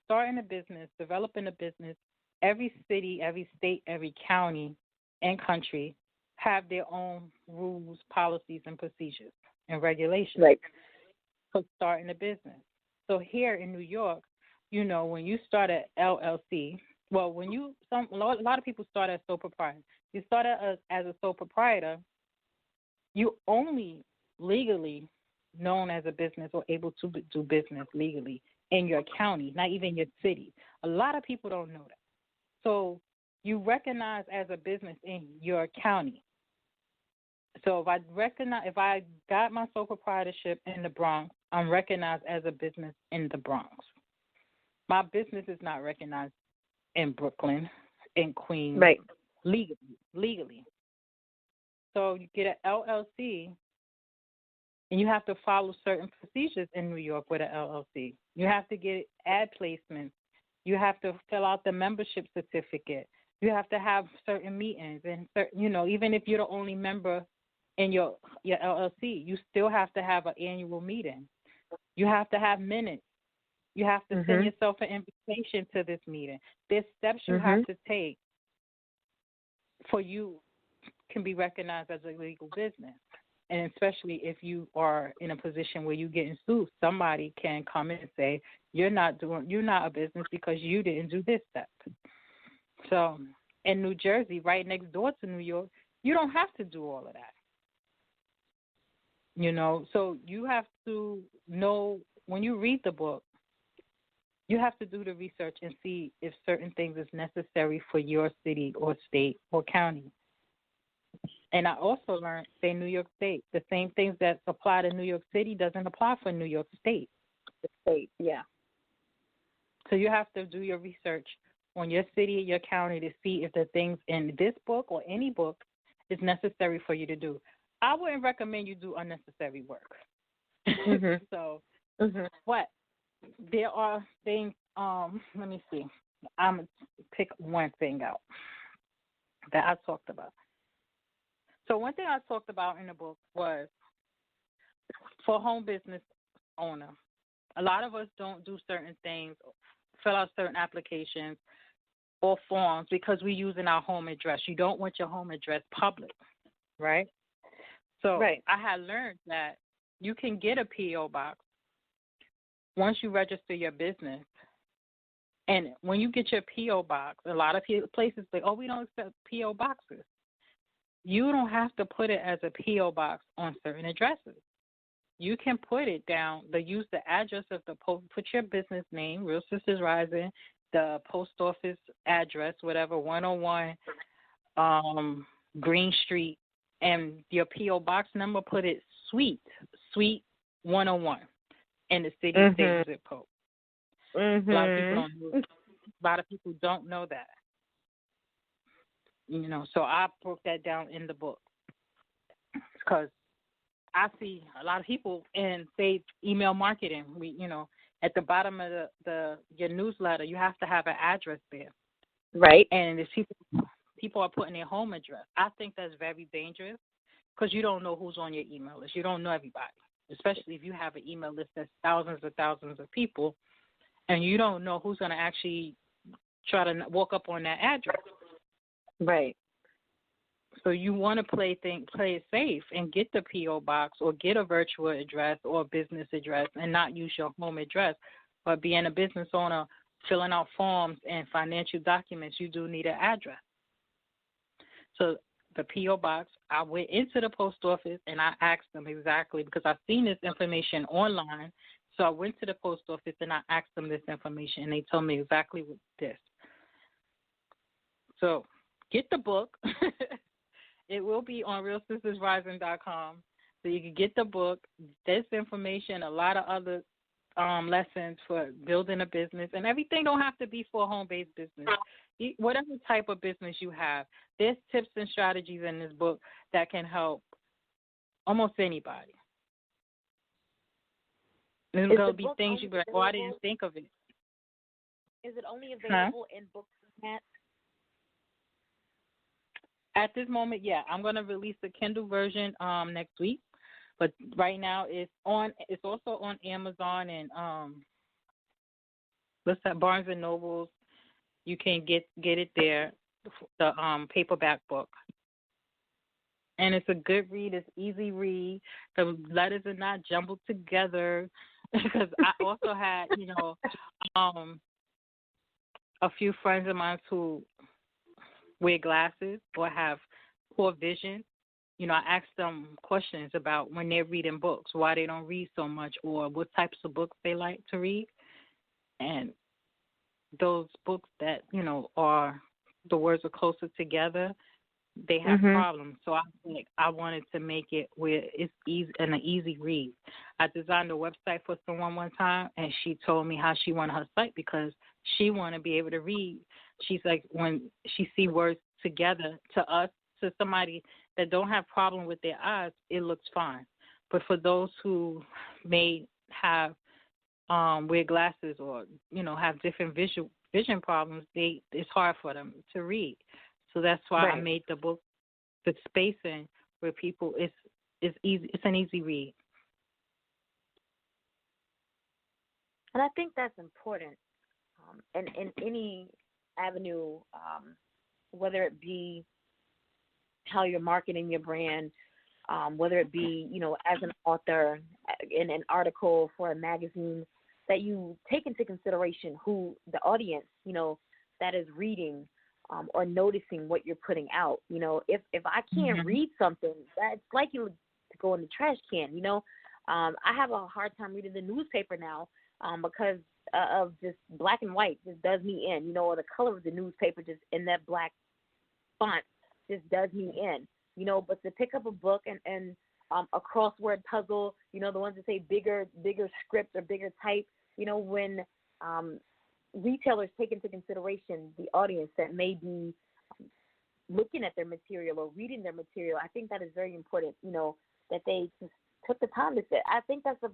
starting a business, developing a business, every city, every state, every county and country have their own rules, policies, and procedures and regulations for starting a business. So here in New York, you know, when you start an LLC, a lot of people start as sole proprietor. You start as a sole proprietor, you only legally known as a business or able to do business legally in your county, not even your city. A lot of people don't know that. So you recognize as a business in your county. So if I got my sole proprietorship in the Bronx, I'm recognized as a business in the Bronx. My business is not recognized in Brooklyn, in Queens, Right. legally. So you get an LLC, and you have to follow certain procedures in New York with an LLC. You have to get ad placements. You have to fill out the membership certificate. You have to have certain meetings, and even if you're the only member in your LLC, you still have to have an annual meeting. You have to have minutes. You have to send yourself an invitation to this meeting. There's steps you have to take for you can be recognized as a legal business. And especially if you are in a position where you're getting sued, somebody can come in and say, you're not a business because you didn't do this step. So in New Jersey, right next door to New York, you don't have to do all of that. So you have to know when you read the book, you have to do the research and see if certain things is necessary for your city or state or county. And I also learned, say, New York State, the same things that apply to New York City doesn't apply for New York State. The state, yeah. So you have to do your research on your city, your county, to see if the things in this book or any book is necessary for you to do. I wouldn't recommend you do unnecessary work. But there are things, let me see. I'm going to pick one thing out that I talked about. So one thing I talked about in the book was for home business owner. A lot of us don't do certain things, fill out certain applications or forms because we're using our home address. You don't want your home address public, right? So I had learned that you can get a P.O. box once you register your business. And when you get your P.O. box, a lot of places say, we don't accept P.O. boxes. You don't have to put it as a P.O. box on certain addresses. You can put it down, use the address of the post, put your business name, Real Sisters Rising, the post office address, whatever, 101 Green Street, and your P.O. box number, put it Suite 101 in the city, state, zip code. A lot of people don't know that. So I broke that down in the book because I see a lot of people in, say, email marketing. At the bottom of your newsletter, you have to have an address there, right? And if people are putting their home address, I think that's very dangerous because you don't know who's on your email list. You don't know everybody, especially if you have an email list that's thousands of people, and you don't know who's going to actually try to walk up on that address. Right. So you want to play it safe and get the P.O. box or get a virtual address or a business address and not use your home address. But being a business owner, filling out forms and financial documents, you do need an address. So the P.O. box, I went into the post office and I asked them exactly because I've seen this information online. So I went to the post office and I asked them this information and they told me exactly what this. So get the book. It will be on realsistersrising.com. So you can get the book, this information, a lot of other lessons for building a business. And everything don't have to be for a home-based business. Whatever type of business you have, there's tips and strategies in this book that can help almost anybody. There's going to be things you be like, I didn't think of it. Is it only available in book format? At this moment, yeah. I'm going to release the Kindle version next week. But right now it's also on Amazon and Barnes and Nobles. You can get it there, the paperback book. And it's a good read. It's easy read. The letters are not jumbled together. Because I also had, a few friends of mine who wear glasses or have poor vision. I asked them questions about when they're reading books, why they don't read so much, or what types of books they like to read. and those books that, are the words are closer together, they have problems. So I wanted to make it where it's easy and an easy read. I designed a website for someone one time, and she told me how she wanted her site because she wanted to be able to read. She's like, when she see words together to us, to somebody that don't have problem with their eyes, it looks fine. But for those who may have wear glasses or have different vision problems, it's hard for them to read. So that's why I made the book, the spacing where people it's easy. It's an easy read. And I think that's important. In any avenue, whether it be how you're marketing your brand, whether it be, as an author in an article for a magazine, that you take into consideration who the audience, that is reading or noticing what you're putting out. If I can't read something, that's likely to go in the trash can. I have a hard time reading the newspaper now because of just black and white just does me in, or the color of the newspaper just in that black font just does me in, but to pick up a book and a crossword puzzle, the ones that say bigger script or bigger type, when retailers take into consideration the audience that may be looking at their material or reading their material, I think that is very important, that they just took the time to say. I think that's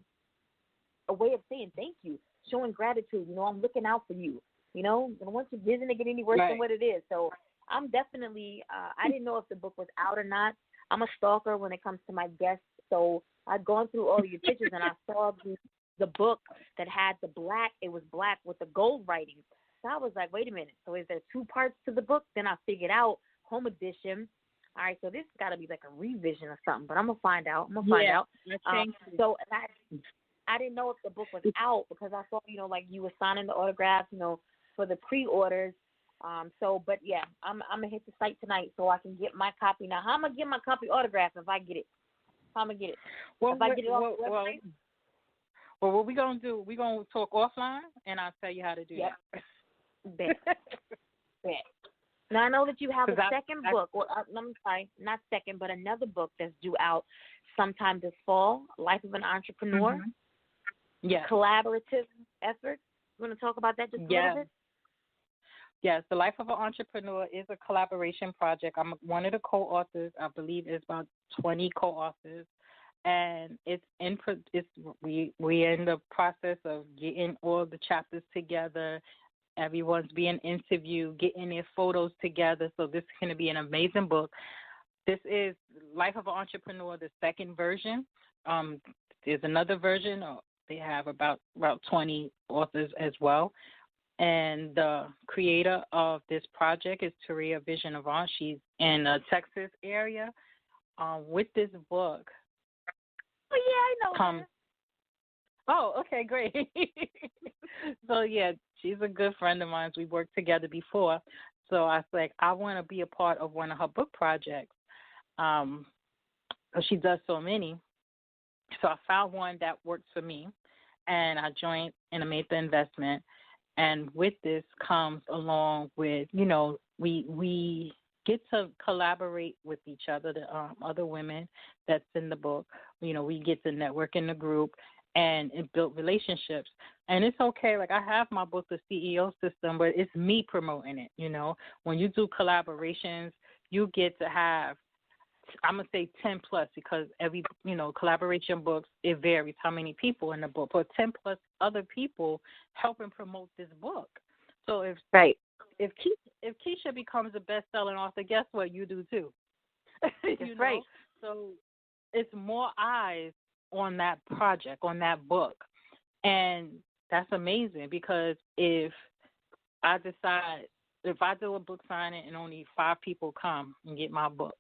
a way of saying thank you, showing gratitude. I'm looking out for you. I don't want your vision to get any worse than what it is. So I'm definitely, I didn't know if the book was out or not. I'm a stalker when it comes to my guests. So I'd gone through all of your pictures and I saw the book that had it was black with the gold writing. So I was like, wait a minute. So is there 2 parts to the book? Then I figured out home edition. All right, so this has got to be like a revision or something, but I'm going to find out. So I didn't know if the book was out because I saw, like you were signing the autographs, for the pre-orders. But yeah, I'm going to hit the site tonight so I can get my copy. Now, how am I going to get my copy autographed if I get it? How am I going to get it? If I get it off the website? Well, what we're going to do, we're going to talk offline, and I'll tell you how to do that. Bet. Now, I know that you have a second book. Well, I'm sorry, not second, but another book that's due out sometime this fall, Life of an Entrepreneur. Yes. Collaborative effort. You want to talk about that just a little bit? Yes, The Life of an Entrepreneur is a collaboration project. I'm one of the co-authors. I believe there's about 20 co-authors. And we're in the process of getting all the chapters together. Everyone's being interviewed, getting their photos together. So this is going to be an amazing book. This is Life of an Entrepreneur, the second version. There's another version. They have about 20 authors as well. And the creator of this project is Taria Vision Avant. She's in the Texas area. With this book. Oh, yeah, I know her. Oh, okay, great. So, yeah, she's a good friend of mine. We worked together before. So I was like, I want to be a part of one of her book projects. She does so many. So I found one that works for me, and I joined and I made the investment. And with this comes along with, we get to collaborate with each other, the other women that's in the book. We get to network in the group and build relationships. And it's okay. Like, I have my book, The CEO System, but it's me promoting it, When you do collaborations, you get to have, I'm going to say 10 plus, because every, collaboration books, it varies how many people in the book, but 10 plus other people helping promote this book. So if Keisha becomes a best-selling author, guess what? You do too. That's right. So it's more eyes on that project, on that book. And that's amazing, because if I do a book signing and only 5 people come and get my book,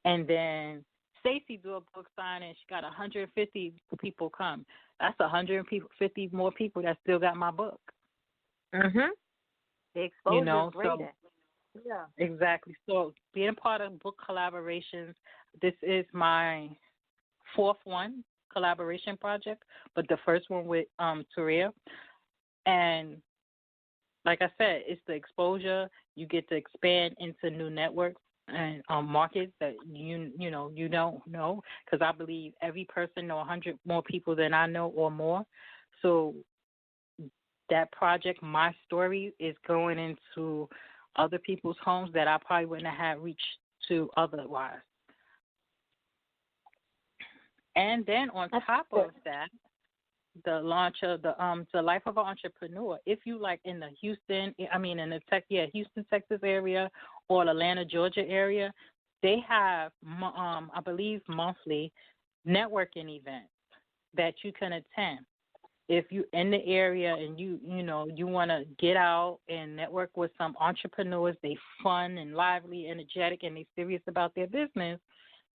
and then Stacey do a book signing, she got 150 people come, that's 150 more people that still got my book. Mhm. The exposure is greater. So, yeah, exactly. So being a part of book collaborations, this is my 4th collaboration project, but the first one with Taria. And like I said, it's the exposure. You get to expand into new networks and markets that you know you don't know, because I believe every person know 100 more people than I know or more. So that project, My Story, is going into other people's homes that I probably wouldn't have had reached to otherwise. And then on top of that, the launch of the Life of an Entrepreneur. If you like in the Houston, Houston, Texas area, or Atlanta, Georgia area, they have, I believe, monthly networking events that you can attend. If you're in the area and you want to get out and network with some entrepreneurs, they fun and lively, energetic, and they serious about their business,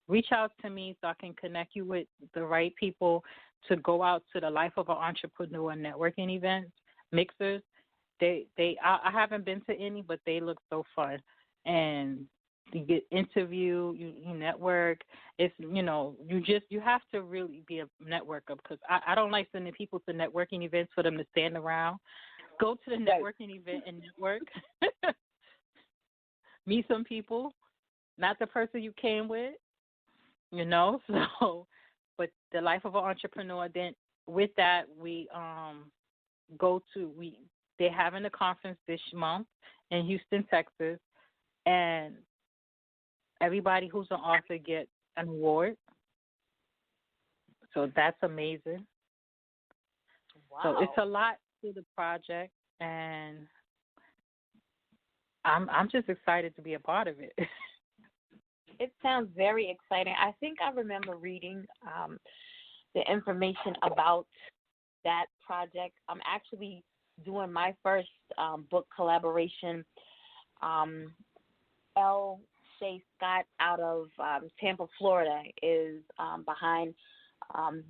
reach out to me so I can connect you with the right people to go out to the Life of an Entrepreneur networking events, mixers. I haven't been to any, but they look so fun. And you get interview, you network. It's, you have to really be a networker, because I don't like sending people to networking events for them to stand around. Go to the networking event and network. Meet some people, not the person you came with, so, but the Life of an Entrepreneur, then with that, we they're having a conference this month in Houston, Texas, and everybody who's an author gets an award. So that's amazing. Wow. So it's a lot to the project, and I'm just excited to be a part of it. It sounds very exciting. I think I remember reading the information about that project. I'm actually doing my first book collaboration. L. Shay Scott out of Tampa, Florida, is behind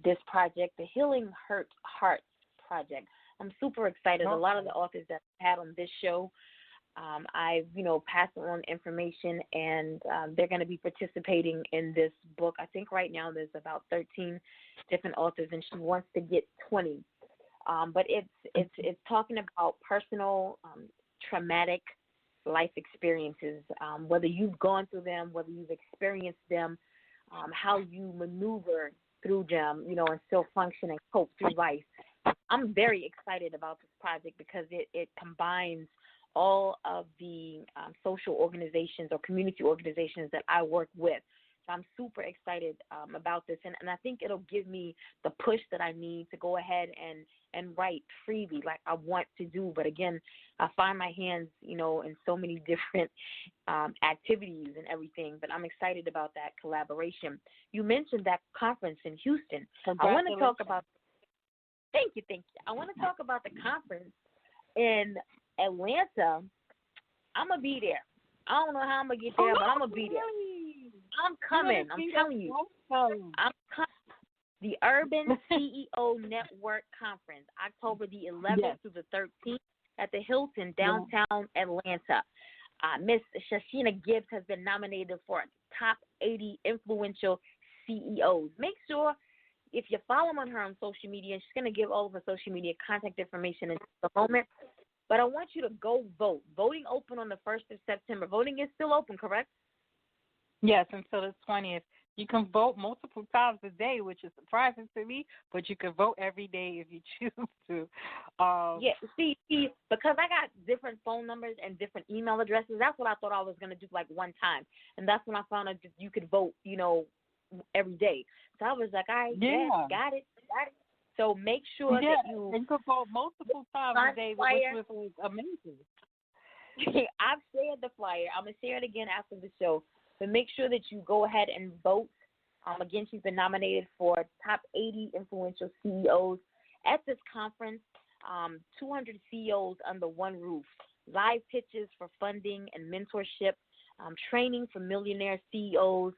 this project, the Healing Hurt Hearts project. I'm super excited. A lot of the authors that I had on this show, I've, passed on information, and they're going to be participating in this book. I think right now there's about 13 different authors, and she wants to get 20. But it's talking about personal traumatic life experiences, whether you've gone through them, whether you've experienced them, how you maneuver through them, and still function and cope through life. I'm very excited about this project because it combines all of the social organizations or community organizations that I work with. So I'm super excited about this, and I think it'll give me the push that I need to go ahead and write freely like I want to do. But again, I find my hands, in so many different activities and everything. But I'm excited about that collaboration. You mentioned that conference in Houston. I want to talk about. Thank you. I want to talk about the conference in Atlanta. I'm gonna be there. I don't know how I'm gonna get there, but I'm gonna be there. I'm coming. I'm telling you. I'm coming. The Urban CEO Network Conference, October the 11th through the 13th at the Hilton, downtown Atlanta. Miss ShaChena Gibbs has been nominated for top 80 influential CEOs. Make sure if you're following her on social media, she's going to give all of her social media contact information in just a moment. But I want you to go vote. Voting open on the 1st of September. Voting is still open, correct? Yes, until the 20th. You can vote multiple times a day, which is surprising to me, but you can vote every day if you choose to. See, because I got different phone numbers and different email addresses, that's what I thought I was going to do like one time. And that's when I found out that you could vote, every day. So I was like, all right, got it. So make sure that you can vote multiple times a day, which was amazing. I've shared the flyer. I'm going to share it again after the show. So make sure that you go ahead and vote. Again, she's been nominated for top 80 influential CEOs at this conference. 200 CEOs under one roof. Live pitches for funding and mentorship. Training for millionaire CEOs.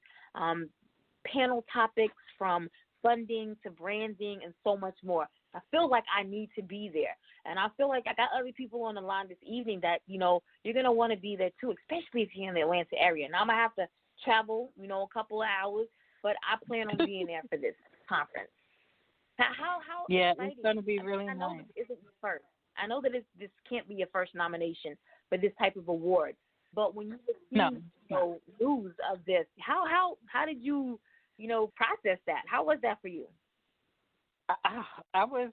Panel topics from funding to branding and so much more. I feel like I need to be there. And I feel like I got other people on the line this evening that, you're going to want to be there too, especially if you're in the Atlanta area. Now I'm going to have to travel, a couple of hours, but I plan on being there for this conference. How exciting. It's going to be really nice. I know this isn't the first. I know that this can't be your first nomination for this type of award. But when you received news of this, how did you process that? How was that for you? I was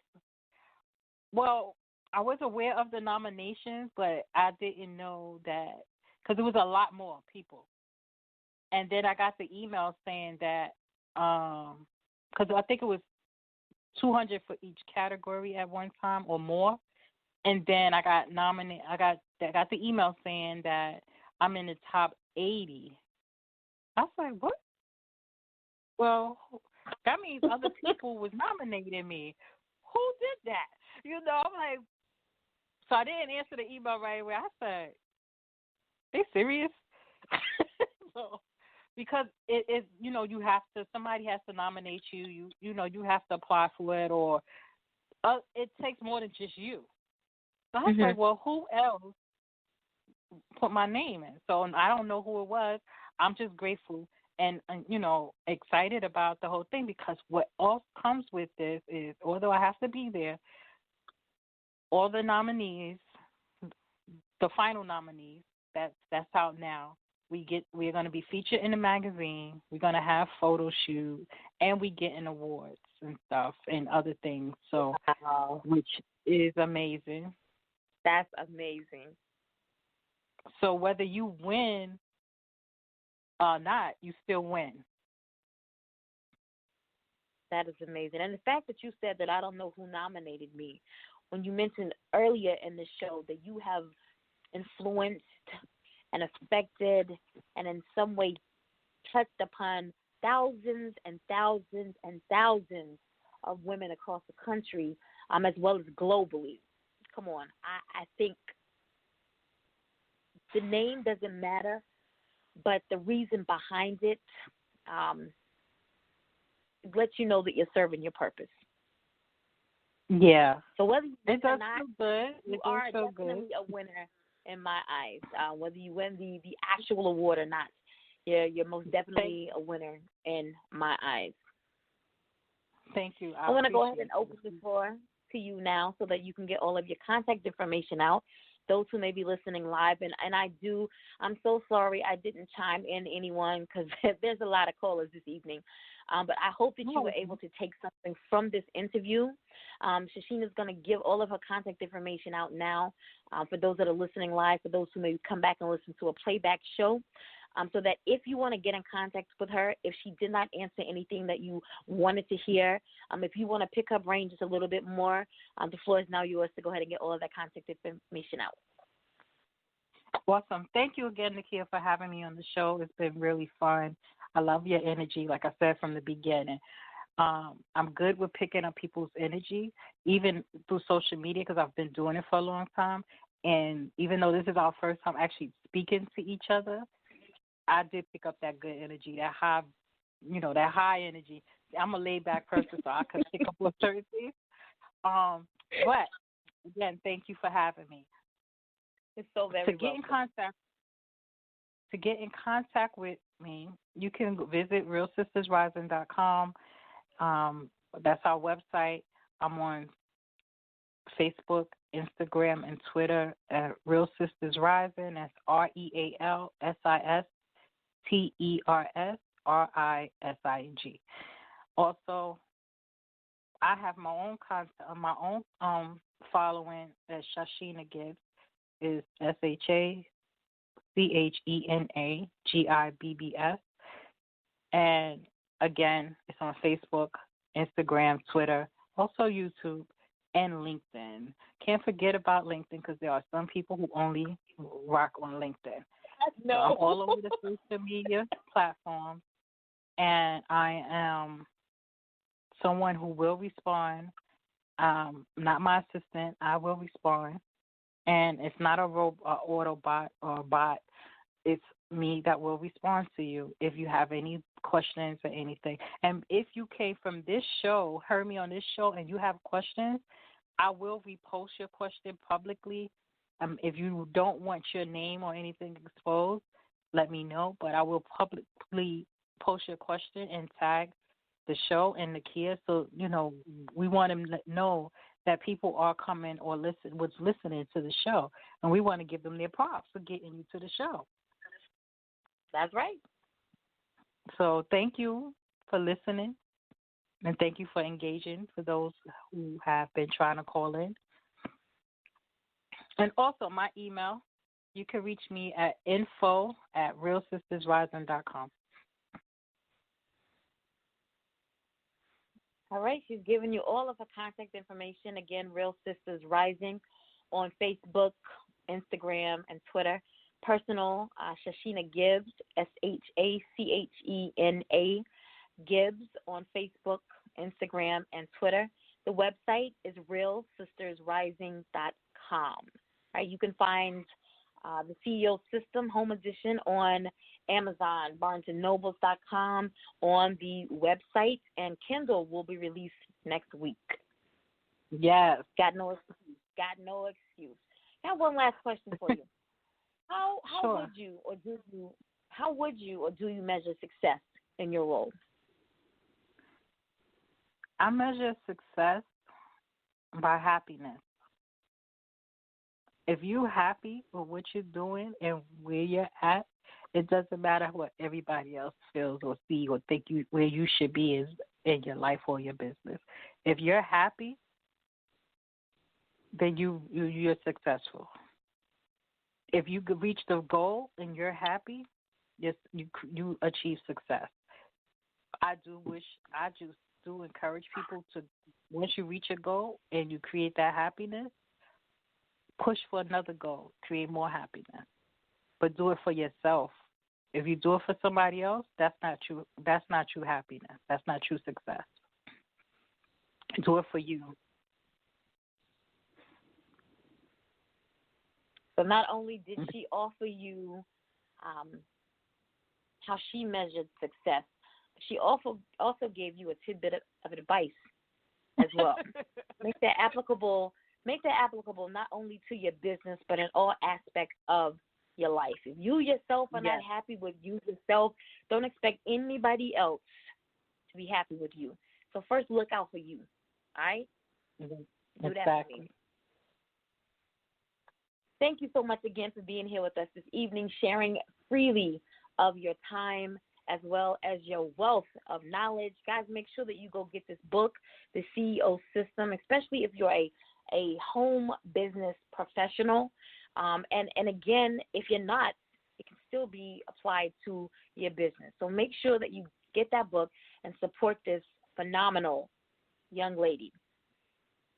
I was aware of the nominations, but I didn't know that because it was a lot more people. And then I got the email saying that because I think it was 200 for each category at one time or more. And then I got nominated. I got the email saying that I'm in the top 80. I was like, what? Well, that means other people was nominating me. Who did that? I'm like, so I didn't answer the email right away. I said, they serious? So, because it you have to, somebody has to nominate you. You have to apply for it, or it takes more than just you. So I was like, well, who else put my name in? So I don't know who it was. I'm just grateful and excited about the whole thing, because what else comes with this is, although I have to be there, all the nominees, the final nominees, that's out now. We're going to be featured in the magazine. We're going to have photo shoot, and we getting awards and stuff and other things. So, which is amazing. That's amazing. So whether you win or not, you still win. That is amazing. And the fact that you said that I don't know who nominated me, when you mentioned earlier in the show that you have influenced and affected and in some way touched upon thousands and thousands and thousands of women across the country, as well as globally. Come on. I think the name doesn't matter, but the reason behind it lets you know that you're serving your purpose. Yeah. So whether you win it does or not, feel good. you are definitely a winner in my eyes. Whether you win the actual award or not, you're most definitely a winner in my eyes. Thank you. I'm going to go ahead and open the floor to you now so that you can get all of your contact information out. Those who may be listening live, and I'm so sorry I didn't chime in anyone because there's a lot of callers this evening. But I hope that you were able to take something from this interview. ShaChena is going to give all of her contact information out now for those that are listening live, for those who may come back and listen to a playback show. So that if you want to get in contact with her, if she did not answer anything that you wanted to hear, if you want to pick her brain just a little bit more, the floor is now yours to go ahead and get all of that contact information out. Awesome. Thank you again, Nakia, for having me on the show. It's been really fun. I love your energy, like I said from the beginning. I'm good with picking up people's energy, even through social media, because I've been doing it for a long time. And even though this is our first time actually speaking to each other, I did pick up that good energy, that high energy. I'm a laid back person, so I could pick up with certain things. But again, thank you for having me. It's so very to get in contact with me, you can visit realsistersrising.com. That's our website. I'm on Facebook, Instagram, and Twitter at Real Sisters Rising. That's RealSistersRising. Also, I have my own following at ShaChena Gibbs. Is ShaChena Gibbs. And again, it's on Facebook, Instagram, Twitter, also YouTube, and LinkedIn. Can't forget about LinkedIn because there are some people who only rock on LinkedIn. No. So I'm all over the social media platforms, and I am someone who will respond. Not my assistant. I will respond. And it's not a Autobot or a bot. It's me that will respond to you if you have any questions or anything. And if you came from this show, heard me on this show, and you have questions, I will repost your question publicly. If you don't want your name or anything exposed, let me know. But I will publicly post your question and tag the show and Nakia. So, we want to know that people are coming or listening to the show, and we want to give them their props for getting you to the show. That's right. So thank you for listening, and thank you for engaging for those who have been trying to call in. And also my email, you can reach me at info@realsistersrising.com. All right, she's giving you all of her contact information. Again, Real Sisters Rising on Facebook, Instagram, and Twitter. Personal, ShaChena Gibbs, ShaChena Gibbs on Facebook, Instagram, and Twitter. The website is realsistersrising.com. Right, you can find the CEO System Home Edition on Amazon, BarnesandNobles.com, on the website, and Kindle will be released next week. Yes. Got no excuse. I have one last question for you. How Sure. would you or do you measure success in your role? I measure success by happiness. If you're happy with what you're doing and where you're at, it doesn't matter what everybody else feels or see or think where you should be is in your life or your business. If you're happy, then you're successful. If you could reach the goal and you're happy, yes, you achieve success. I just do encourage people to, once you reach a goal and you create that happiness, push for another goal, create more happiness. But do it for yourself. If you do it for somebody else, that's not true happiness. That's not true success. Do it for you. So not only did she offer you how she measured success, she also gave you a tidbit of advice as well. Make that applicable not only to your business, but in all aspects of your life. If you yourself are not happy with you yourself, don't expect anybody else to be happy with you. So first look out for you. All right? Mm-hmm. Do that for me. Thank you so much again for being here with us this evening, sharing freely of your time as well as your wealth of knowledge. Guys, make sure that you go get this book, The CEO System, especially if you're a home business professional. And again, if you're not, it can still be applied to your business. So make sure that you get that book and support this phenomenal young lady.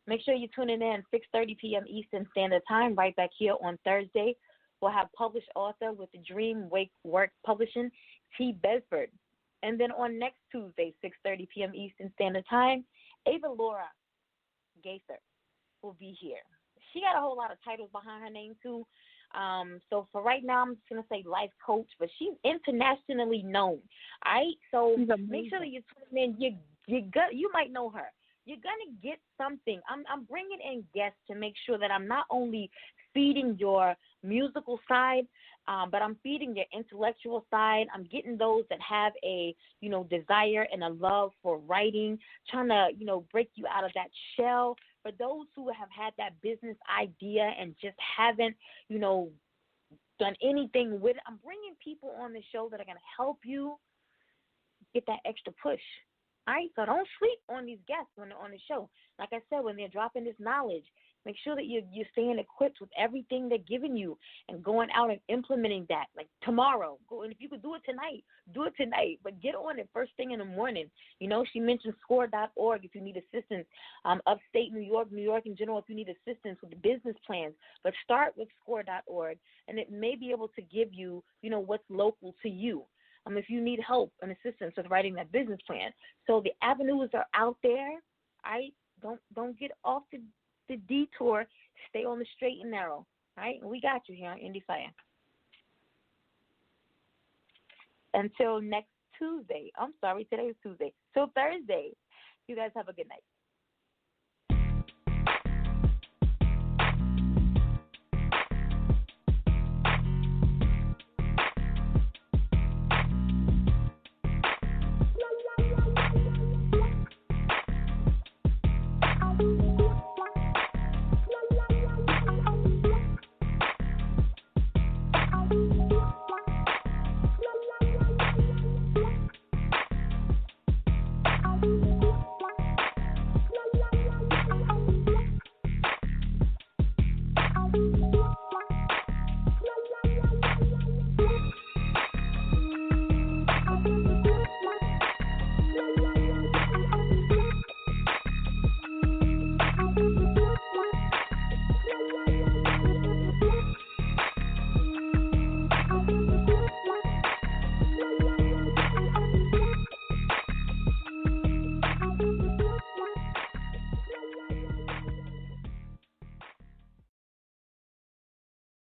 Make sure you tune in at 6:30 p.m. Eastern Standard Time, right back here on Thursday. We'll have published author with the Dream Wake Work Publishing, T. Bedford. And then on next Tuesday, 6:30 p.m. Eastern Standard Time, Ava Laura Gaither will be here. She got a whole lot of titles behind her name, too. So for right now, I'm just going to say life coach, but she's internationally known. All right? So make sure that you tune in. You might know her. You're going to get something. I'm bringing in guests to make sure that I'm not only feeding your musical side, but I'm feeding your intellectual side. I'm getting those that have a, desire and a love for writing, trying to, break you out of that shell. For those who have had that business idea and just haven't, done anything with it, I'm bringing people on the show that are going to help you get that extra push. All right, so don't sleep on these guests when they're on the show. Like I said, when they're dropping this knowledge, make sure that you're staying equipped with everything they're giving you and going out and implementing that. Like tomorrow, go, and if you could do it tonight, do it tonight. But get on it first thing in the morning. She mentioned score.org if you need assistance. Upstate New York in general, if you need assistance with the business plans. But start with score.org, and it may be able to give you, what's local to you. If you need help and assistance with writing that business plan. So the avenues are out there. Don't get off the detour. Stay on the straight and narrow. All right? And we got you here on Endie Fiya. Until next Tuesday. I'm sorry, today is Tuesday. Till Thursday. You guys have a good night. you.